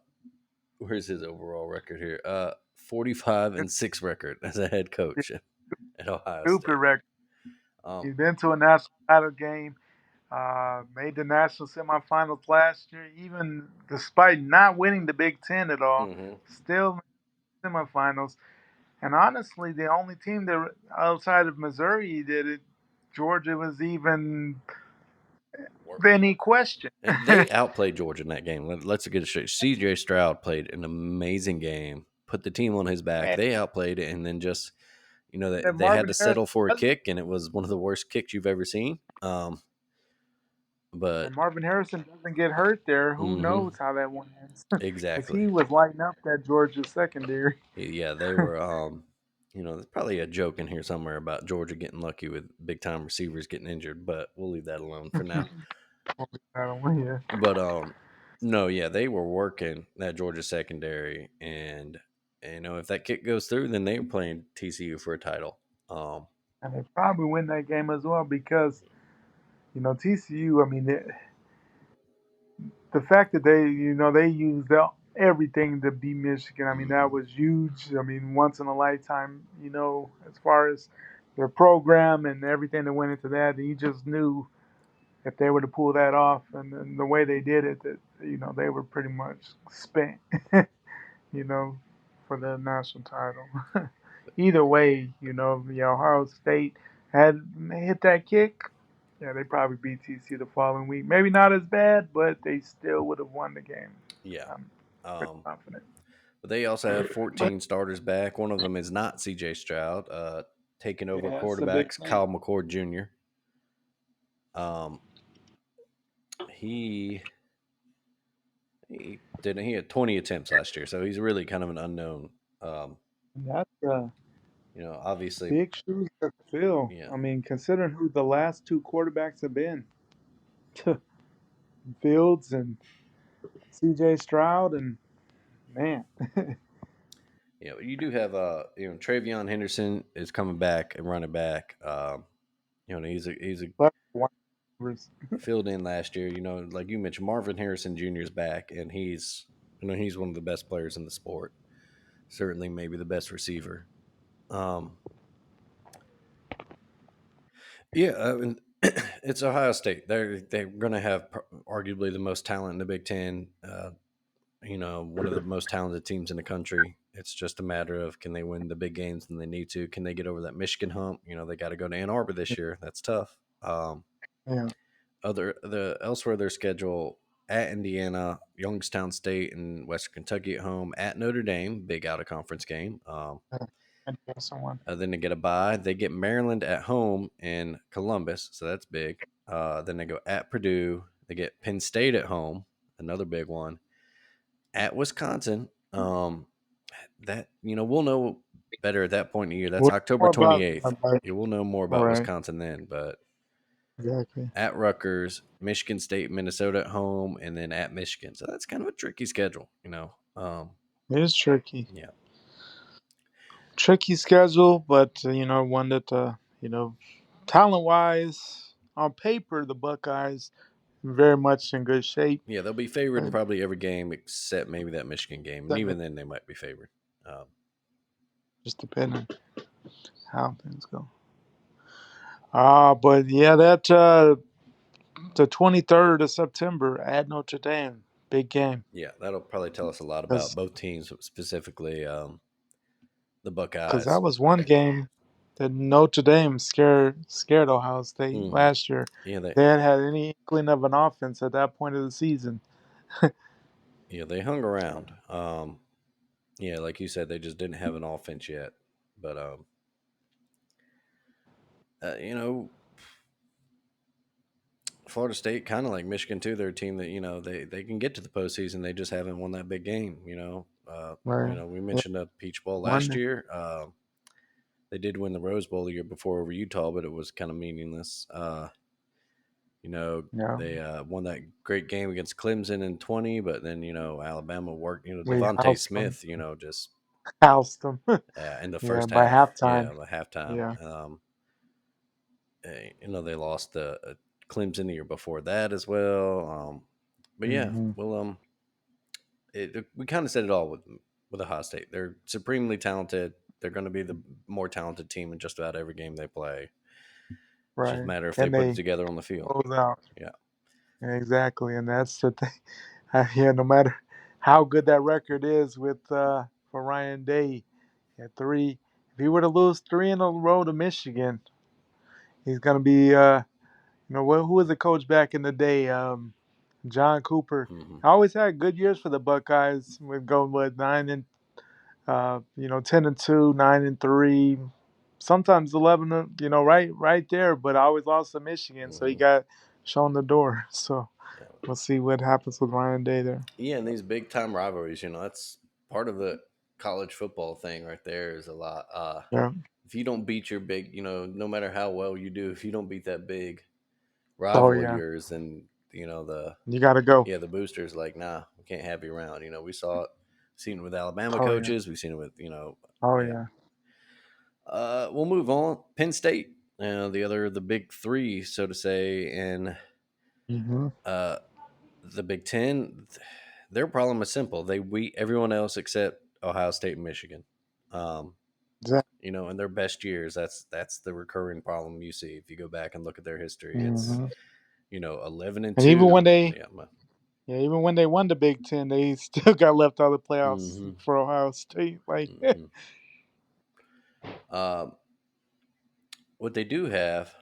where's his overall record here? 45-6 record as a head It's coach at Ohio stupid State. record. Um, He's been to a national title game. Made the national semifinals last year, even despite not winning the Big Ten at all. mhm. Still made semifinals. And honestly, the only team that outside of Missouri did it, Georgia was even any question. And they outplayed Georgia in that game. Let's get it straight. C.J. Stroud played an amazing game. Put the team on his back. and They outplayed it, and then just then they had Marvin to Harrison settle for a doesn't, kick, and it was one of the worst kicks you've ever seen. But and Marvin Harrison doesn't get hurt there. Who hmm knows how that one ends? Because exactly, he was lighting up that Georgia secondary. yeah, they were. There's probably a joke in here somewhere about Georgia getting lucky with big time receivers getting injured, but we'll leave that alone for now. I don't want to. But no, yeah, they were working that Georgia secondary, and if that kick goes through, then they were playing TCU for a title. Um, And they probably win that game as well because TCU. I mean, the fact that they used everything to beat Michigan. I mean, that was huge. I mean, once in a lifetime, as far as their program and everything that went into that. You just knew if they were to pull that off and the way they did it, that, they were pretty much spent, you know, for the national title. Either way, Ohio State had hit that kick. Yeah, they probably beat TCU the following week. Maybe not as bad, but they still would have won the game. Yeah. I'm pretty Um, confident. but they also have But 14 starters back. One of them is not CJ Stroud, taking over yeah, it's a big quarterbacks, thing. Kyle McCord Jr. Um, he he had 20 attempts last year, so he's really kind of an unknown. Um, That's Obviously, big shoes to fill. yeah, I mean, considering who the last two quarterbacks have been, Fields and C.J. Stroud, and man, yeah. You do have Travion Henderson is coming back and running back. He's a plus wide receivers. filled in last year. Like you mentioned, Marvin Harrison Jr. is back, and he's one of the best players in the sport. Certainly, maybe the best receiver. Um, yeah, and it's Ohio State. They're going to have arguably the most talent in the Big Ten. One of the most talented teams in the country. It's just a matter of can they win the big games and they need to. Can they get over that Michigan hump? They got to go to Ann Arbor this year. That's tough. Yeah, Elsewhere their schedule at Indiana, Youngstown State, and Western Kentucky at home. At Notre Dame, big out of conference game. and someone. Then they get a bye. They get Maryland at home in Columbus, so that's big. Then they go at Purdue. They get Penn State at home, another big one. At Wisconsin, that we'll know better at that point in the year. That's What October more about 28th. that? Like, You will know more all about right, Wisconsin then, but exactly. at Rutgers, Michigan State, Minnesota at home, and then at Michigan. So that's kind of a tricky schedule. It is tricky, Yeah, tricky schedule, but one that talent wise, on paper, the Buckeyes very much in good shape. yeah, they'll be favored in But probably every game except maybe that Michigan game, and even then they might be favored. Um, just depending how things go. But yeah, that the 23rd of September at Notre Dame, big game. yeah, that'll probably tell us a lot about Because both teams, specifically the that Buckeyes. was one game that Notre Dame scared Ohio State Hmm. last year. Yeah, They hadn't had any inkling of an offense at that point of the season. they hung around. Yeah, like you said, they just didn't have an offense yet. But uh, you know, Florida State, kind of like Michigan too. They're a team that they can get to the postseason. They just haven't won that big game. Right. We Yeah. mentioned the Peach Bowl last One. year. They did win the Rose Bowl the year before over Utah, but it was kind of meaningless. Yeah. They won that great game against Clemson in 20, but then Alabama worked. We Devontae housed them. Smith, just Housed them. in the Yeah. first By half, halftime. yeah, by halftime. Yeah. They lost to Clemson the year before that as well. But yeah, Hmm. well, we kind of said it all with Ohio State. They're supremely talented. They're going to be the more talented team in just about every game they play. It's just a Right. matter if they And put it they together on the field. close out. Yeah. Exactly, and that's the thing. Yeah, no matter how good that record is with for Ryan Day at three, if he were to lose three in a row to Michigan, he's gonna be who was the coach back in the day? John Cooper. Hmm. Always had good years for the Buckeyes. With going with 10-2, 9-3, sometimes 11. Right there, but I always lost to Michigan, so he Hmm. got shown the door. So. Yeah. We'll see what happens with Ryan Day there. Yeah, and these big time rivalries, that's part of the college football thing right there. Is a lot. Yeah. If you don't beat your big, no matter how well you do, if you don't beat that big Oh rival of yeah. yours, then the You got to go. yeah, the boosters like, nah, we can't have you around. We saw it, seen it with Alabama Oh yeah. coaches. We've seen it with Oh yeah. yeah. We'll move on. Penn State, the big three, so to say, and Hmm. uh, the Big Ten. their problem is simple. They beat everyone else except Ohio State and Michigan. Um, Exactly. in their best years, that's the recurring problem you see if you go back and look at their history. It's Hmm. 11 and And even when 2. they, Yeah. yeah, even when they won the Big Ten, they still got left out of the playoffs Mm-hmm, for Ohio State. Like, mm-hmm. Um, what they do have,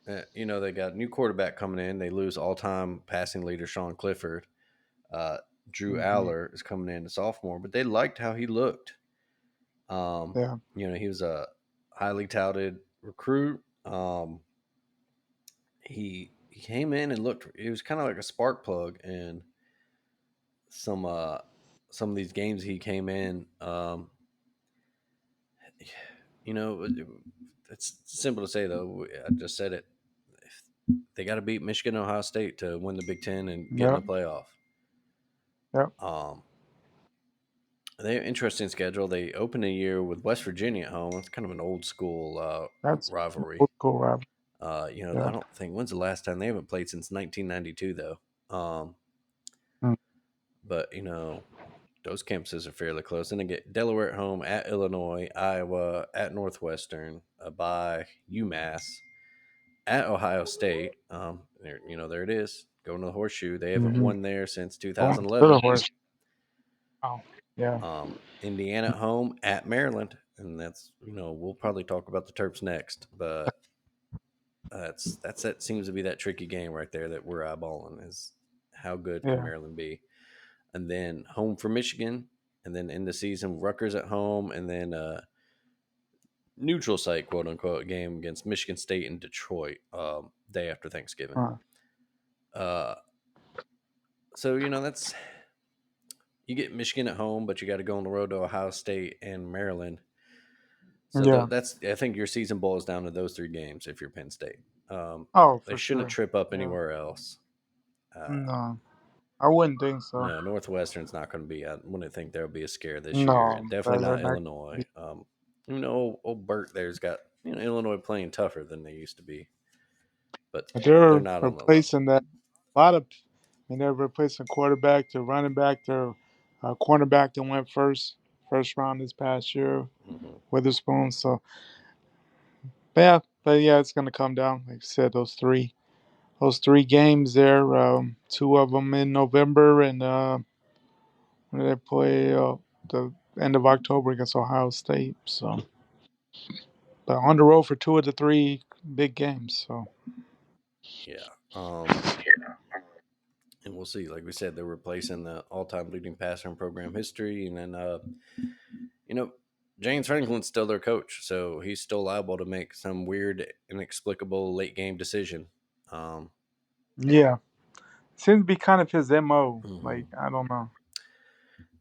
they got a new quarterback coming in. They lose all-time passing leader Sean Clifford. Uh, Drew hmm, Aller is coming in, a sophomore, but they liked how he looked. yeah, He was a highly touted recruit. He came in and looked. He was kind of like a spark plug, and some uh some of these games he came in. You know, it's simple to say though. I just said it. They got to beat Michigan, and Ohio State to win the Big Ten and get in yeah, the playoff. yeah. Um, they have an interesting schedule. They open the year with West Virginia at home. It's kind of an old school That's rivalry. old school, Rob. I Yeah. don't think when's the last time they haven't played since 1992 though. Mm. But those campuses are fairly close. Then they get Delaware at home, at Illinois, Iowa, at Northwestern, by UMass, at Ohio State. There it is, going to the horseshoe. They haven't Hmm. won there since Going to the 2011. horse. Wow. Yeah. Indiana at home, at Maryland, and that's we'll probably talk about the Terps next, but that seems to be that tricky game right there that we're eyeballing is how good can Yeah. Maryland be, and then home for Michigan, and then in the season Rutgers at home, and then neutral site quote unquote game against Michigan State in Detroit day after Thanksgiving. Uh, Uh, so that's you get Michigan at home, but you got to go on the road to Ohio State and Maryland. So yeah. that's I think your season boils down to those three games if you're Penn State. Oh, They for shouldn't sure. trip up Yeah. anywhere else. Uh, No, I wouldn't think so. no, Northwestern's not going to be. I wouldn't think there'll be a scare this year, No, and definitely they're not not. Illinois. Old Bert there's got Illinois playing tougher than they used to be, but they're They're not on the level. replacing that. A lot of, I mean, they're replacing quarterback, their running back, their cornerback that went first round this past year, Hmm. Witherspoon. So, but yeah, it's gonna come down. Like I said, those three games there, two of them in November, and when they play the end of October against Ohio State. So, but on the road for two of the three big games. So, Yeah. And we'll see. Like we said, they're replacing the all-time leading passer in program history, and then you know, James Franklin's still their coach, so he's still liable to make some weird, inexplicable late game decision. Um, yeah, seems to be kind of his mo. mhm. Like I don't know.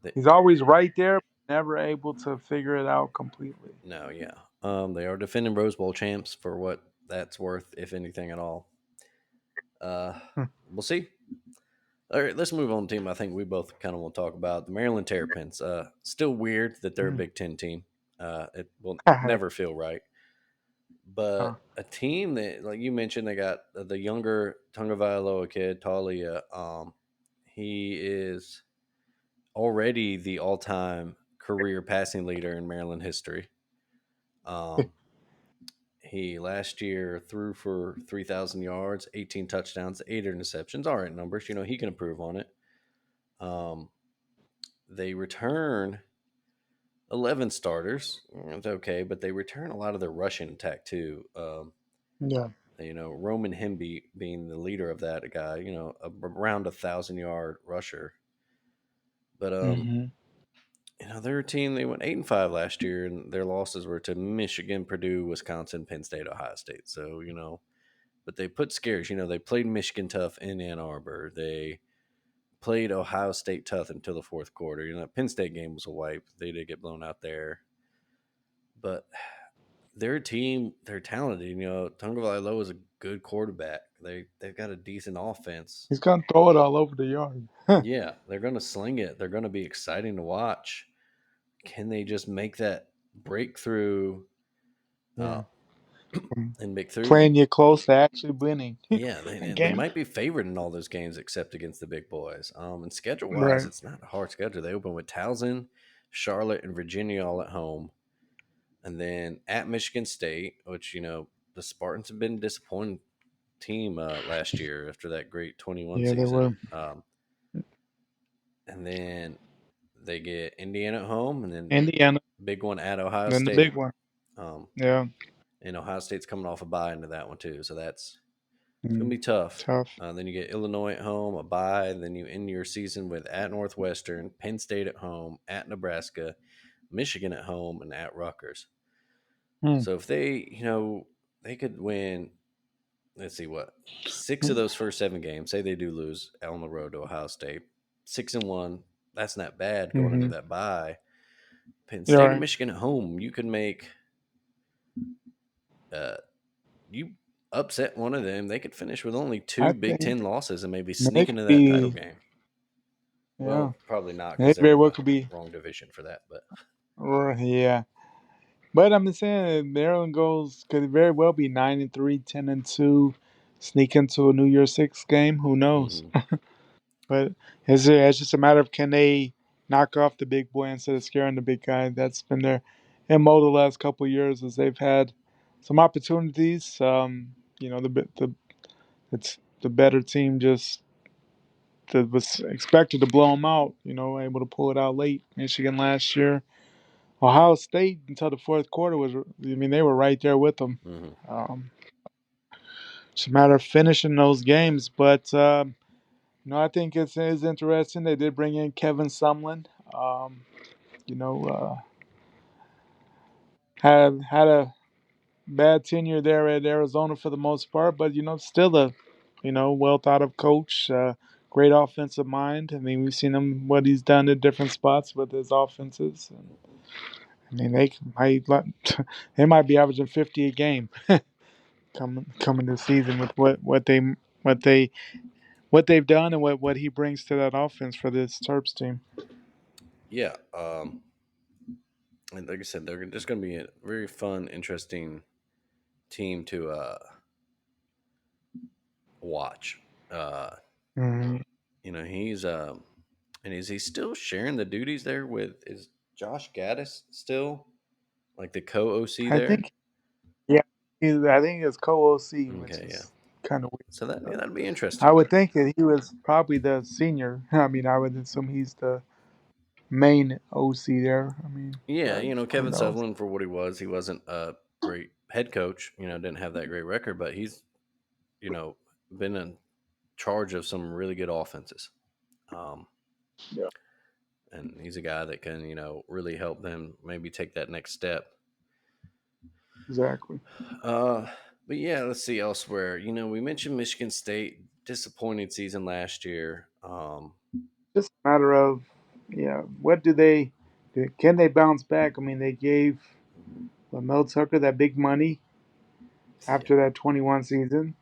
They, He's always right there, but never able to figure it out completely. no, yeah. They are defending Rose Bowl champs for what that's worth, if anything at all. Uh, Hmm. we'll see. All right, let's move on to a team I think we both kind of want to talk about. The Maryland Terrapins. Still weird that they're a Hmm. Big Ten team. It will never feel right. Uh, But a team that, like you mentioned, they got the younger Tungavailoa kid, Talia. He is already the all-time career passing leader in Maryland history. Um, he last year threw for 3,000 yards, 18 touchdowns, 8 interceptions. All right, numbers. He can improve on it. Um, they return 11 starters. It's okay, but they return a lot of their rushing attack too. yeah. Roman Hemby being the leader of that guy, around 1,000 yard rusher. But Hmm. their team, they went 8-5 last year, and their losses were to Michigan, Purdue, Wisconsin, Penn State, Ohio State. So but they put scares. They played Michigan tough in Ann Arbor. They played Ohio State tough until the fourth quarter. Penn State game was a wipe. They did get blown out there, but their team, they're talented. Tagovailoa is a good quarterback. They've got a decent offense. He's gonna throw it all over the yard. Yeah, they're going to sling it. They're going to be exciting to watch. Can they just make that breakthrough? Uh, Yeah. in Big Three. Playing you close to actually winning Yeah, a they game. might be favored in all those games except against the big boys. And schedule wise, Right. it's not a hard schedule. They open with Towson, Charlotte, and Virginia all at home, and then at Michigan State, which the Spartans have been a disappointing team last year after that great 21 Yeah, they were. season. And then they get Indiana at home, and then Indiana, big one at Ohio then the big State. one. Um, Yeah. and Ohio State's coming off a bye into that one too, so it's gonna Mm, be tough. tough. Then you get Illinois at home, a bye, and then you end your season with at Northwestern, Penn State at home, at Nebraska, Michigan at home, and at Rutgers. Hmm. So if they could win, let's see what, six of those first seven games. Say they do lose on the road to Ohio State, 6-1. That's not bad going into Mm-hmm. that bye. Penn You're State and right. Michigan at home, you could make uh, you upset one of them. They could finish with only I two Big think Ten losses and maybe I mean, they sneak could into that title be. game. Yeah. Well, probably not They because they're very in well the could be. wrong division for that. But Yeah. But I'm just saying, Maryland goes could very well be 9-3, 10-2, sneak into a New Year's Six game. Who knows? hmm But it's just a matter of can they knock off the big boy instead of scaring the big guy. That's been their MO the last couple of years as they've had some opportunities. The it's the better team just that was expected to blow them out. Able to pull it out late. Michigan last year, Ohio State until the fourth quarter was. I mean, they were right there with them. hmm Um, it's a matter of finishing those games, but. I think it's interesting. They did bring in Kevin Sumlin. Um, you know, had a bad tenure there at Arizona for the most part, but still a well thought of coach. Great offensive mind. I mean, we've seen him what he's done at different spots with his offenses. And, I mean, they might be averaging 50 a game coming this season with what they what they've done and what he brings to that offense for this Terps team. yeah, and like I said, they're just going to be a very fun, interesting team to watch. Uh, Mhm. he's and is he still sharing the duties there with is Josh Gaddis still like the co OC I there? think, yeah, I think it's co-OC, which Okay, yeah. is kind of So weird. yeah, that'd be I interesting. would think that he was probably the senior. I mean, I would assume he's the main OC there. I mean, Yeah, but who Kevin knows? Sutherland for what he wasn't a great head coach. Didn't have that great record, but he's you know been in charge of some really good offenses. Um, Yeah, and he's a guy that can really help them maybe take that next step. exactly. Uh, but yeah, let's see elsewhere. We mentioned Michigan State disappointing season last year. Just a matter of, yeah, can they bounce back? I mean, they gave Mel Tucker that big money Yeah. after that 21 season.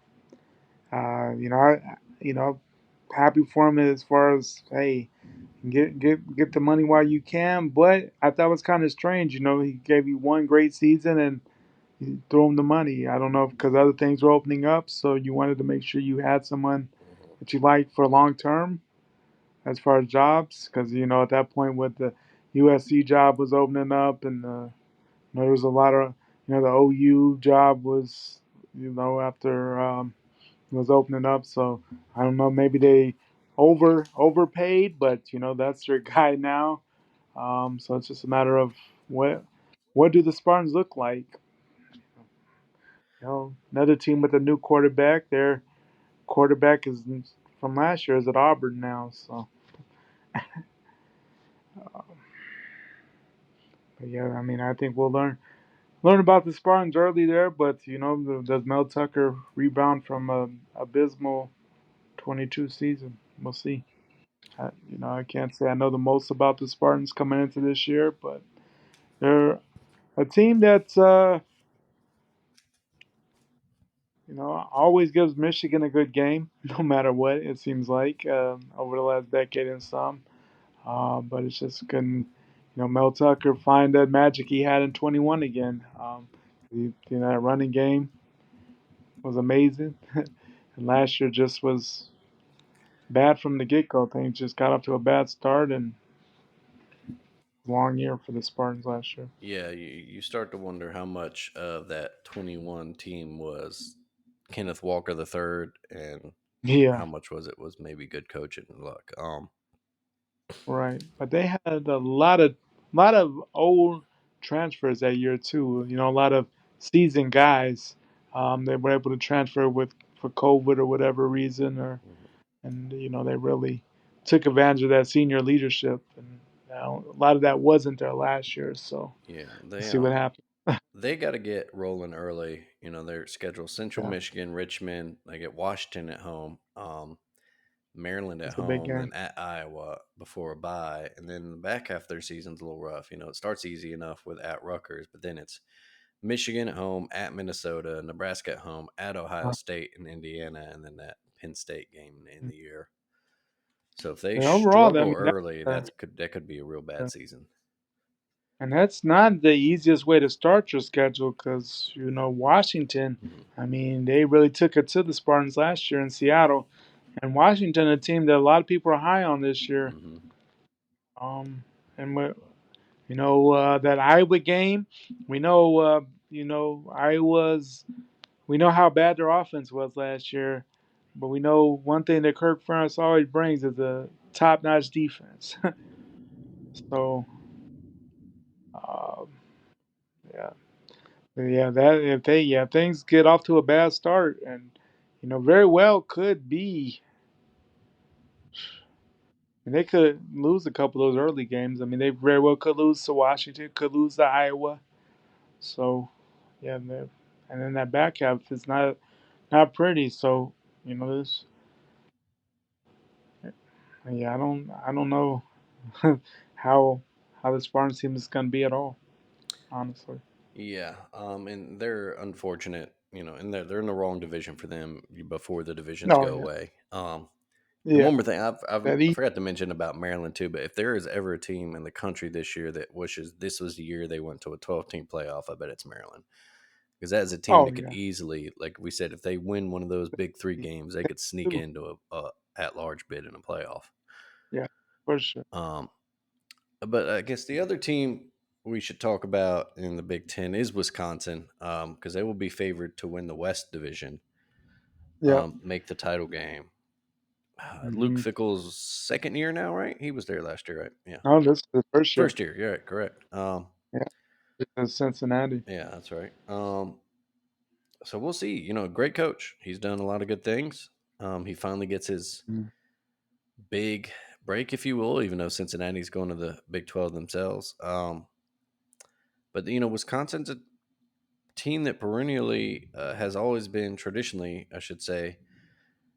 Happy for him as far as hey, get the money while you can. But I thought it was kind of strange. He gave you one great season and you threw him the money. I don't know because other things were opening up, so you wanted to make sure you had someone Mhm. that you liked for long term as far as jobs. Because at that point, with the USC job was opening up, and there was a lot of the OU job was after was opening up. So I don't know, maybe they overpaid, but that's their guy now. So it's just a matter of what do the Spartans look like? Another team with a new quarterback. Their quarterback is from last year is at Auburn now. So, but yeah, I mean, I think we'll learn about the Spartans early there. But does Mel Tucker rebound from a abysmal 22 season? We'll see. I can't say I know the most about the Spartans coming into this year, but they're a team that's always gives Michigan a good game, no matter what it seems like over the last decade and some. But it's just couldn't, Mel Tucker find that magic he had in 21 again. That running game was amazing. And last year just was bad from the get go. Things just got off to a bad start and long year for the Spartans last year. Yeah, you start to wonder how much of that 21 team was Kenneth Walker the third, and Yeah, how much was maybe good coaching and luck. right. But they had a lot of old transfers that year too. A lot of seasoned guys. They were able to transfer with for COVID or whatever reason, or and they really took advantage of that senior leadership. And a lot of that wasn't there last year. So Yeah, we'll they see what happens. they got to get rolling early. They're scheduled Central Yeah, Michigan, Richmond. They get Washington at home, Maryland at it's a big home, game. then at Iowa before a bye, and then the back half of their season's a little rough. It starts easy enough with at Rutgers, but then it's Michigan at home, at Minnesota, Nebraska at home, at Ohio State and Indiana, and then that Penn State game in the year. So if they And overall, I struggle mean, early, uh, that could be a real bad season. and that's not the easiest way to start your schedule because, Washington, Hmm. I mean, they really took it to the Spartans last year in Seattle. And Washington, a team that a lot of people are high on this year. Hmm. Um, and that Iowa game, we know, we know how bad their offense was last year. But we know one thing that Kirk Ferentz always brings is a top-notch defense. So, um, yeah. Yeah, that if things get off to a bad start, and very well could be, and they could lose a couple of those early games. I mean, they very well could lose to Washington, could lose to Iowa. So, yeah, and then that back half is not pretty. So, this, yeah, I don't know how how the Spartans team is going to be at all, honestly. Yeah, and they're unfortunate, and they're in the wrong division for them before the divisions No, go yeah, away. And yeah, one more thing, that I forgot to mention about Maryland too. But if there is ever a team in the country this year that wishes this was the year they went to a 12-team playoff, I bet it's Maryland, because that is a team oh that could yeah, easily, like we said, if they win one of those big three games, they could sneak into a at large bid in a playoff. yeah, for sure. Um, but I guess the other team we should talk about in the Big Ten is Wisconsin, because they will be favored to win the West Division, Yeah. make the title game. Luke Hmm. Fickle's second year now, right? He was there last year, right? Yeah, Oh, this is the first year. first year. You're right, correct. Yeah, it's Cincinnati. Yeah, that's right. So we'll see. Great coach. He's done a lot of good things. He finally gets his Mm. big break, if you will, even though Cincinnati's going to the Big 12 themselves. But Wisconsin's a team that perennially has always been traditionally, I should say,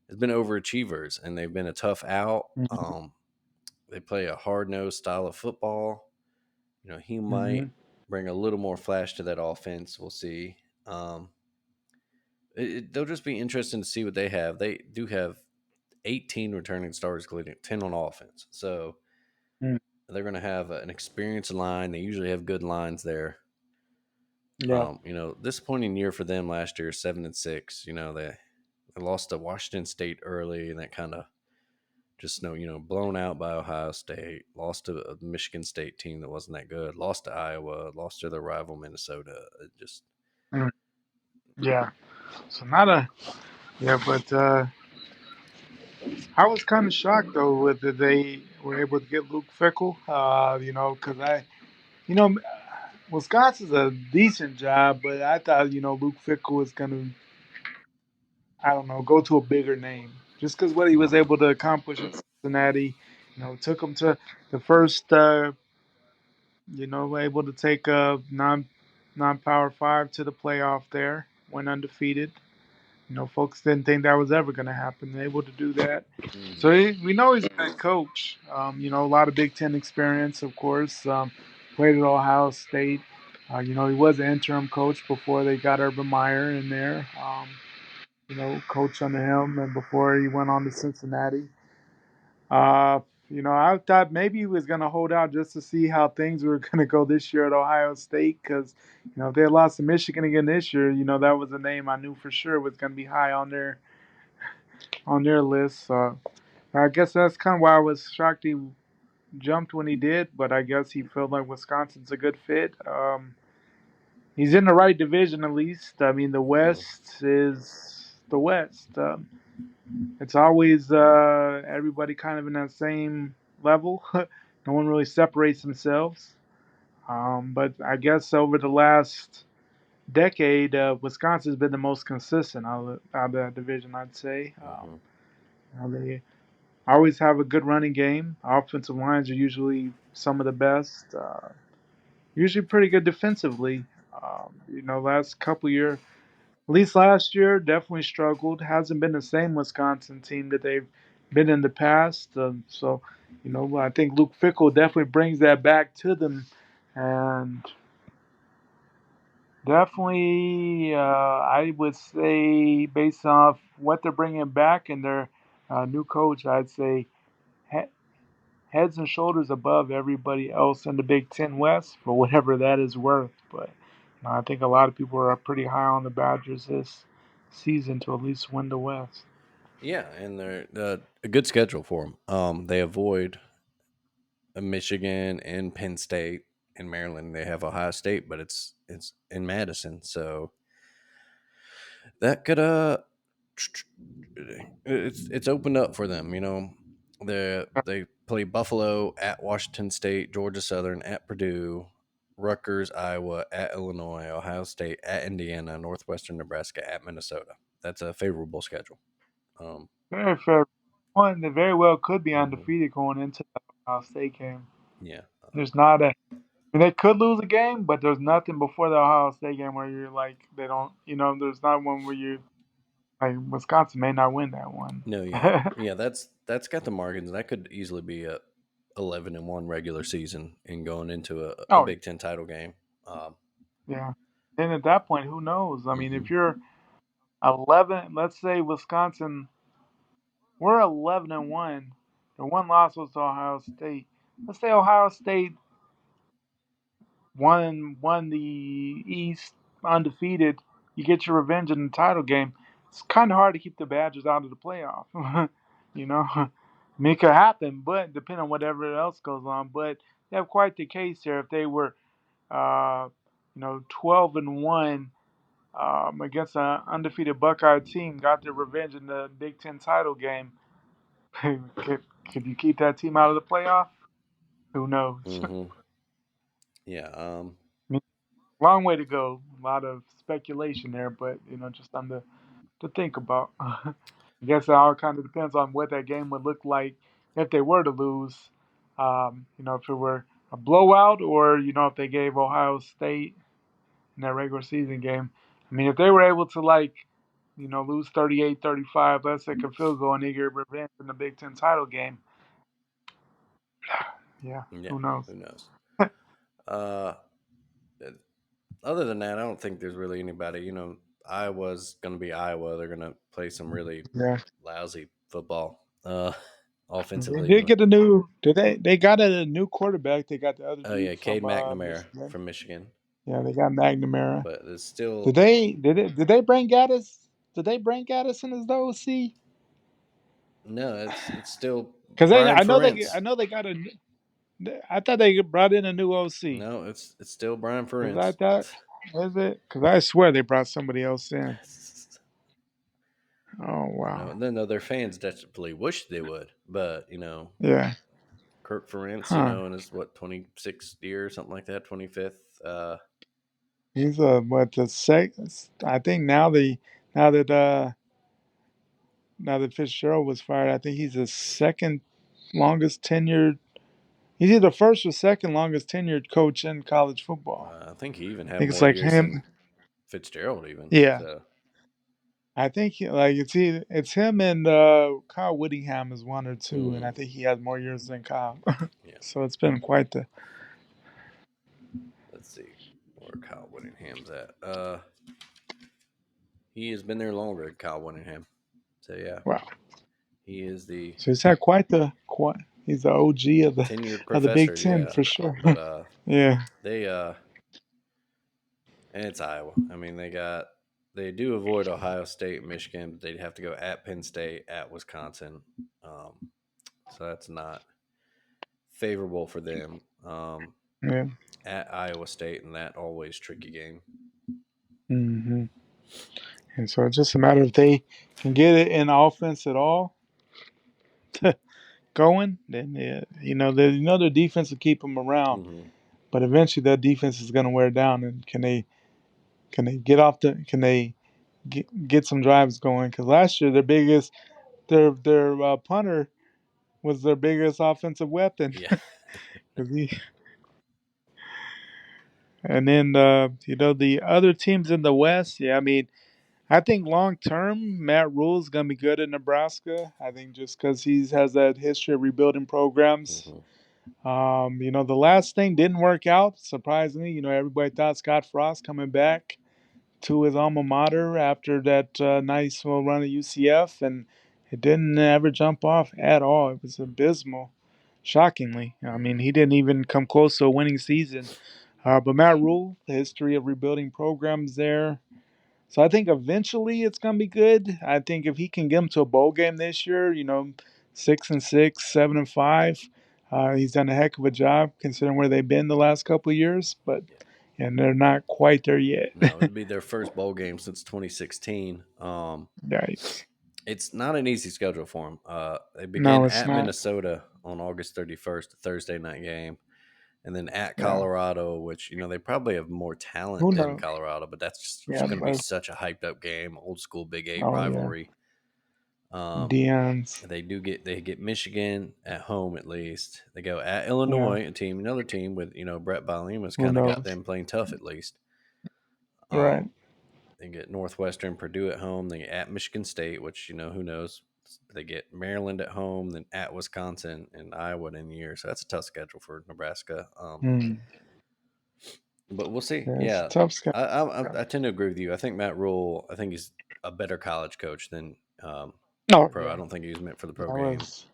has been overachievers, and they've been a tough out. Mhm. They play a hard nosed style of football. He might Mhm. bring a little more flash to that offense. We'll see. They'll just be interesting to see what they have. They do have 18 returning starters, including 10 on offense. So Mm. they're going to have an experienced line. They usually have good lines there. Yeah. Disappointing year for them last year, 7-6. They lost to Washington State early, and that kind of just blown out by Ohio State. Lost to a Michigan State team that wasn't that good. Lost to Iowa. Lost to their rival Minnesota. It just Mm. Yeah. So not a yeah, but I was kind of shocked though with that they were able to get Luke Fickle. Because Wisconsin's a decent job, but I thought Luke Fickle was gonna, I don't know, go to a bigger name just because what he was Mhm. able to accomplish in Cincinnati. Took him to the first. Able to take a non-power five to the playoff there, went undefeated. Folks didn't think that was ever going to happen. They're able to do that. Mhm. So we know he's a good coach. A lot of Big Ten experience, of course. Played at Ohio State. He was an interim coach before they got Urban Meyer in there. Coach under him, and before he went on to Cincinnati. I thought maybe he was going to hold out just to see how things were going to go this year at Ohio State because, if they had lost to Michigan again this year, that was a name I knew for sure was going to be high on their list. So I guess that's kind of why I was shocked he jumped when he did, but I guess he felt like Wisconsin's a good fit. He's in the right division at least. I mean, the Hmm. West is the West. It's always everybody kind of in that same level. No one really separates themselves. But I guess over the last decade, Wisconsin's been the most consistent out of that division, I'd say. Hmm. They always have a good running game. Offensive lines are usually some of the best. Usually pretty good defensively. Last couple years, at least last year, definitely struggled. Hasn't been the same Wisconsin team that they've been in the past. I think Luke Fickell definitely brings that back to them, and definitely, I would say based off what they're bringing back and their new coach, I'd say he- heads and shoulders above everybody else in the Big Ten West for whatever that is worth. But I think a lot of people are pretty high on the Badgers this season to at least win the West. Yeah, and they're a good schedule for them. They avoid Michigan and Penn State. In Maryland, they have Ohio State, but it's in Madison, so that could it's opened up for them. They play Buffalo at Washington State, Georgia Southern at Purdue, Rutgers, Iowa at Illinois, Ohio State at Indiana, Northwestern Nebraska at Minnesota. That's a favorable schedule. Um, Very fair. One that very well could be mhm. undefeated going into the Ohio State game. Yeah. There's not a. I mean, they could lose a game, but there's nothing before the Ohio State game where you're like they don't. There's not one where you like Wisconsin may not win that one. No, yeah. That's got the margins. That could easily be a 11-1 regular season and going into a Oh Big Ten title game. Um, yeah. Then at that point, who knows? I mean, if mhm. you're 11, let's say Wisconsin, we're 11-1. The one loss was to Ohio State. Let's say Ohio State won the East undefeated. You get your revenge in the title game. It's kind of hard to keep the Badgers out of the playoff. I mean, it could happen, but depending on whatever else goes on. But they have quite the case here. If they were, 12-1 against an undefeated Buckeye team, got their revenge in the Big Ten title game, could you keep that team out of the playoff? Who knows? Mhm. Yeah. Long way to go. A lot of speculation there, but just something to think about. I guess it all kind of depends on what that game would look like if they were to lose. If it were a blowout, or if they gave Ohio State in that regular season game. I mean, if they were able to lose 38-35, let's say a field goal and they get revenge in the Big Ten title game. Yeah, Yeah. who knows? Who knows? Uh, Other than that, I don't think there's really anybody. Iowa's going to be Iowa. They're going to play some really Yeah. lousy football They offensively, did but get a new. Did they got a new quarterback? They got the other oh dude yeah, Cade from McNamara Michigan. from Michigan. Yeah, they got McNamara. But it's Did still they did they bring Gaddis? Did they bring Gaddis in as the OC? no, it's still Because Brian I Ferentz. know they got a. I thought they brought in a new OC. No, it's still Brian Is that Ferentz. is it? Because I swear they brought somebody else in. Oh wow. And then their fans desperately wish they would, but Yeah. Kirk Ferentz, Huh. in his 26th year or something like that, 25th. He's what the second? I think now that Fitzgerald was fired, I think he's the second longest tenured. He's either first or second longest tenured coach in college football. I think he even I had think it's more like years than him. Fitzgerald even. Yeah, So I think it's him and Kyle Whittingham is one or two, and I mhm, think he has more years than Kyle. yeah. So it's been quite the Let's see where Kyle Whittingham's at. He has been there longer than Kyle Whittingham. So yeah, wow. he is the So he's had quite the quite He's the OG of the tenured Big professor, Ten yeah. for sure. But Yeah, they and it's Iowa. I mean, they do avoid Ohio State, and Michigan, but they'd have to go at Penn State, at Wisconsin. So that's not favorable for them. yeah. At Iowa State, and that always tricky game. hmm And so it's just a matter if they can get it in offense at all going, then their defense will keep them around. Hmm. But eventually, that defense is going to wear down. And can they get some drives going? Because last year their punter was their biggest offensive weapon. Yeah. 'Cause and then the other teams in the West, yeah, I mean, I think long term Matt Rule is gonna be good in Nebraska. I think just because he has that history of rebuilding programs. Hmm. The last thing didn't work out. Surprisingly, everybody thought Scott Frost coming back to his alma mater after that nice little run at UCF, and it didn't ever jump off at all. It was abysmal, shockingly. I mean, he didn't even come close to a winning season. But Matt Rule, the history of rebuilding programs there. So I think eventually it's gonna be good. I think if he can get him to a bowl game this year, 6-6, 7-5, he's done a heck of a job considering where they've been the last couple of years. But Yeah. and they're not quite there yet. No, it'd be their first bowl game since 2016. Yikes! It's not an easy schedule for them. They No, begin it's at not. Minnesota on August 31st, a Thursday night game, and then at Yeah. Colorado, which they probably have more Who talent than knows? Colorado, but that's Yeah. just going to be such a hyped up game, old school Big Eight Oh yeah. rivalry. Um, Dion's. they get Michigan at home at least. They go at Yeah. Illinois, another team with Brett Bielema's Who kind of got knows? them playing tough at least. Right. Um, they get Northwestern, Purdue at home. They get at Michigan State, which who knows. They get Maryland at home, then at Wisconsin and Iowa in the year. So that's a tough schedule for Nebraska. Mm. But we'll see. Yeah, it's a Yeah, tough schedule. I tend to agree with you. I think Matt Rule. I think he's a better college coach than Oh pro. I yeah. don't think he was meant for the pro That game. was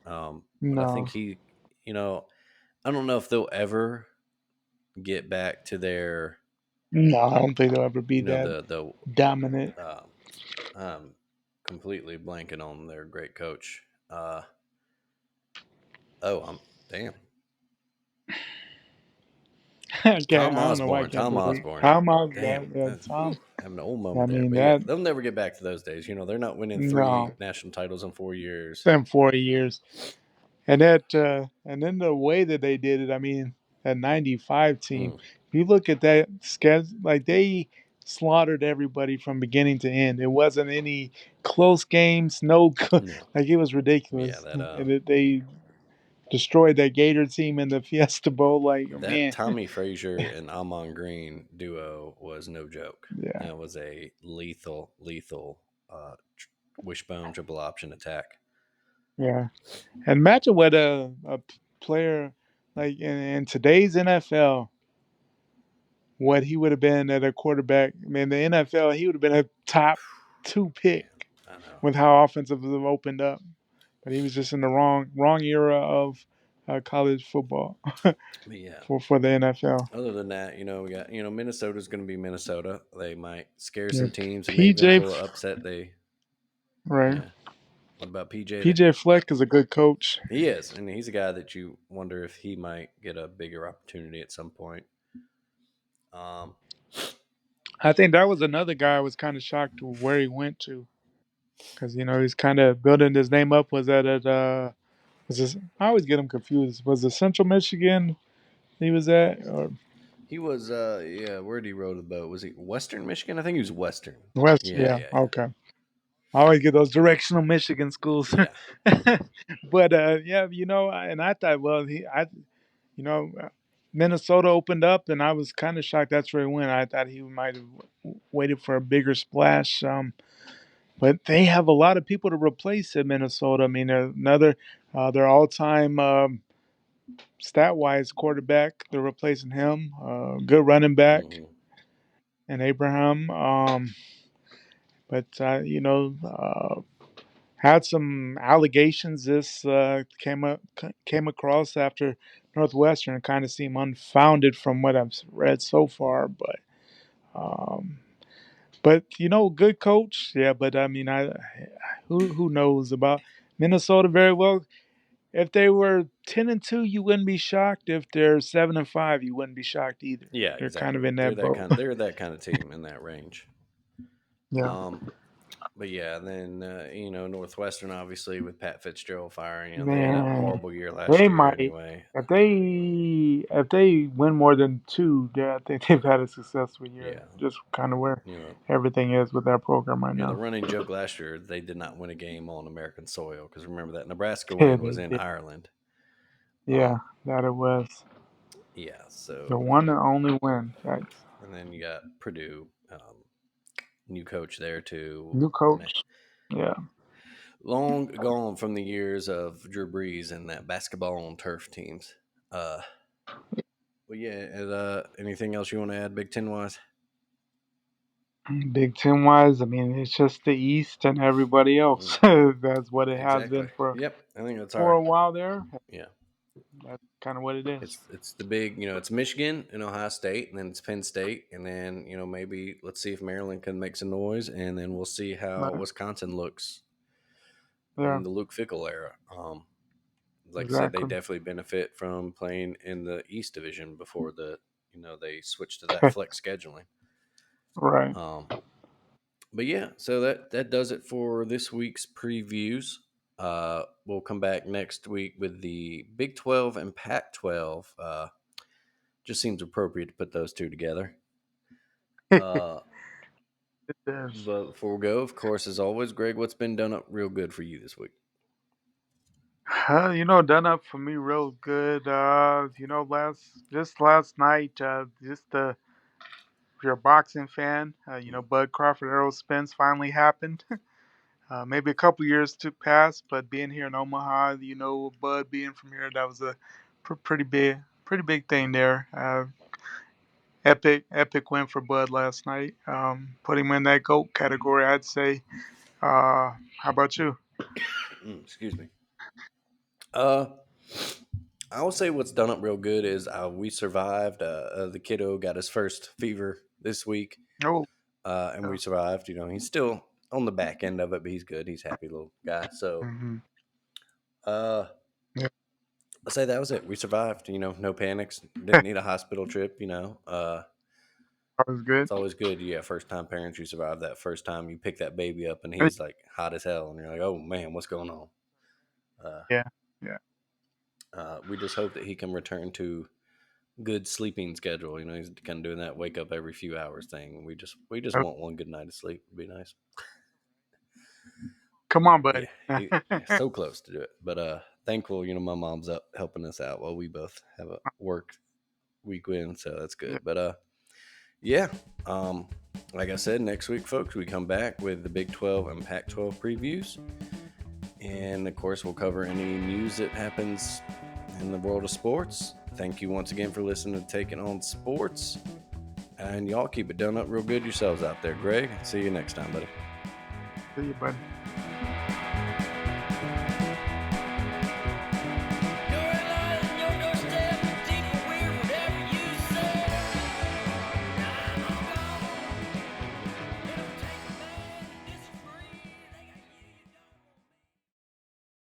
But I think no. he, I don't know if they'll ever get back to their, No, I don't think they'll ever be that the dominant. I'm completely blanking on their great coach. I'm damn. Okay, Tom I don't know why I Osborne. can't Tom believe Osborne. Tom Damn. Osborne. Yeah, Tom. Having an old I moment there. mean But yeah, that. they'll never get back to those days. They're not winning No, 3 national titles in 4 years. in 4 years, and then the way that they did it. I mean, that '95 team. Mm, If you look at that schedule, like they slaughtered everybody from beginning to end. It wasn't any close games. No, no. like it was Yeah, ridiculous. And they destroyed that Gator team in the Fiesta Bowl. Like, that man, Tommy Frazier and Amon Green duo was no joke. yeah, That was a lethal wishbone triple option attack. yeah. And imagine what a player like in today's NFL, what he would have been at a quarterback. I mean, the NFL, he would have been a top two pick Man, I know. with how offensive have opened up. But he was just in the wrong era of college football But yeah, for the NFL. other than that, we got Minnesota's going to be Minnesota. They might scare Yeah, some teams and maybe PJ, pull an upset. right? Yeah. What about PJ? PJ Fleck is a good coach. He is, and he's a guy that you wonder if he might get a bigger opportunity at some point. Um, I think that was another guy I was kind of shocked to where he went to because he's kind of building his name up. Was that at was this? I always get him confused. Was it Central Michigan he was at or he was, yeah. Where did he row the boat? Was he Western Michigan? I think he was Western. West? Yeah, Yeah, yeah, okay. I always get those directional Michigan schools, yeah, but yeah, and I thought, well, you know, uh, Minnesota opened up, and I was kind of shocked that's where he went. I thought he might have waited for a bigger splash. But they have a lot of people to replace in Minnesota. I mean, their all-time stat-wise quarterback. They're replacing him. Good running back, hmm and Abraham. But had some allegations. This came across after Northwestern. Kind of seem unfounded from what I've read so far, um, but good coach. Yeah, but I mean, I who knows about Minnesota very well. If they were 10-2, you wouldn't be shocked. If they're 7-5, you wouldn't be shocked either. Yeah, They're kind of exactly. in that boat. They're that kind of team in that range. Yeah, Um, but yeah, then Northwestern obviously with Pat Fitzgerald firing, they had a man, horrible year last they year might anyway. if they win more than two. I think they've had a successful year. Yeah, Just kind of where you know, everything is with that program right the now. running joke last year they did not win a game on American soil because remember that Nebraska Yeah, win was they in did. Ireland. Yeah, Um, that it was yeah, the so one and only win. That's and then you got Purdue, new coach there too. new Man, coach. Yeah, long gone from the years of Drew Brees and that basketball on turf teams. Uh, but yeah, anything else you want to add, Big Ten wise? Big Ten wise, I mean, it's just the East and everybody Mm, else. That's what it has exactly. been for Yep, I think that's for our a while there. yeah. That's kind of what it is. It's the big it's Michigan and Ohio State, and then it's Penn State, and then maybe let's see if Maryland can make some noise, and then we'll see how But, Wisconsin looks yeah, in the Luke Fickle era. Like I said, they exactly. definitely benefit from playing in the East Division before they switch to that flex scheduling. Right. Um, but yeah, so that does it for this week's previews. We'll come back next week with the Big 12 and Pac 12. Just seems appropriate to put those two together. It Uh, is. but before we go, of course, as always, Greg, what's been done up real good for you this week? Done up for me real good. Last night, just if you're a boxing fan, Bud Crawford Errol Spence finally happened. Maybe a couple years took past, but being here in Omaha, Bud being from here, that was a pretty big thing there. Epic win for Bud last night. Put him in that GOAT category, I'd say. How about you? Excuse me. Uh, I will say what's done up real good is we survived. The kiddo got his first fever this week, Oh, and yeah. we survived. He's still on the back end of it, but he's good. He's a happy little guy. So, Hmm. uh, Yeah, I'll say that was it. We survived. No panics. Didn't need a hospital trip. that was good. It's always good. Yeah, first time parents, you survive that first time. You pick that baby up, and he's like hot as hell, and you're like, oh man, what's going on? Uh, Yeah, yeah. we just hope that he can return to good sleeping schedule. He's kind of doing that wake up every few hours thing. We just want one good night of sleep. It'd be nice. Come on, Yeah, buddy. so close to do it. But thankful, my mom's up helping us out while we both have a work weekend, so that's Yeah. good. But yeah, um, like I said, next week, folks, we come back with the Big 12 and Pac 12 previews, and of course, we'll cover any news that happens in the world of sports. Thank you once again for listening to Taking on Sports. And y'all keep it done up real good yourselves out there. Greg, see you next time, buddy. See you, buddy.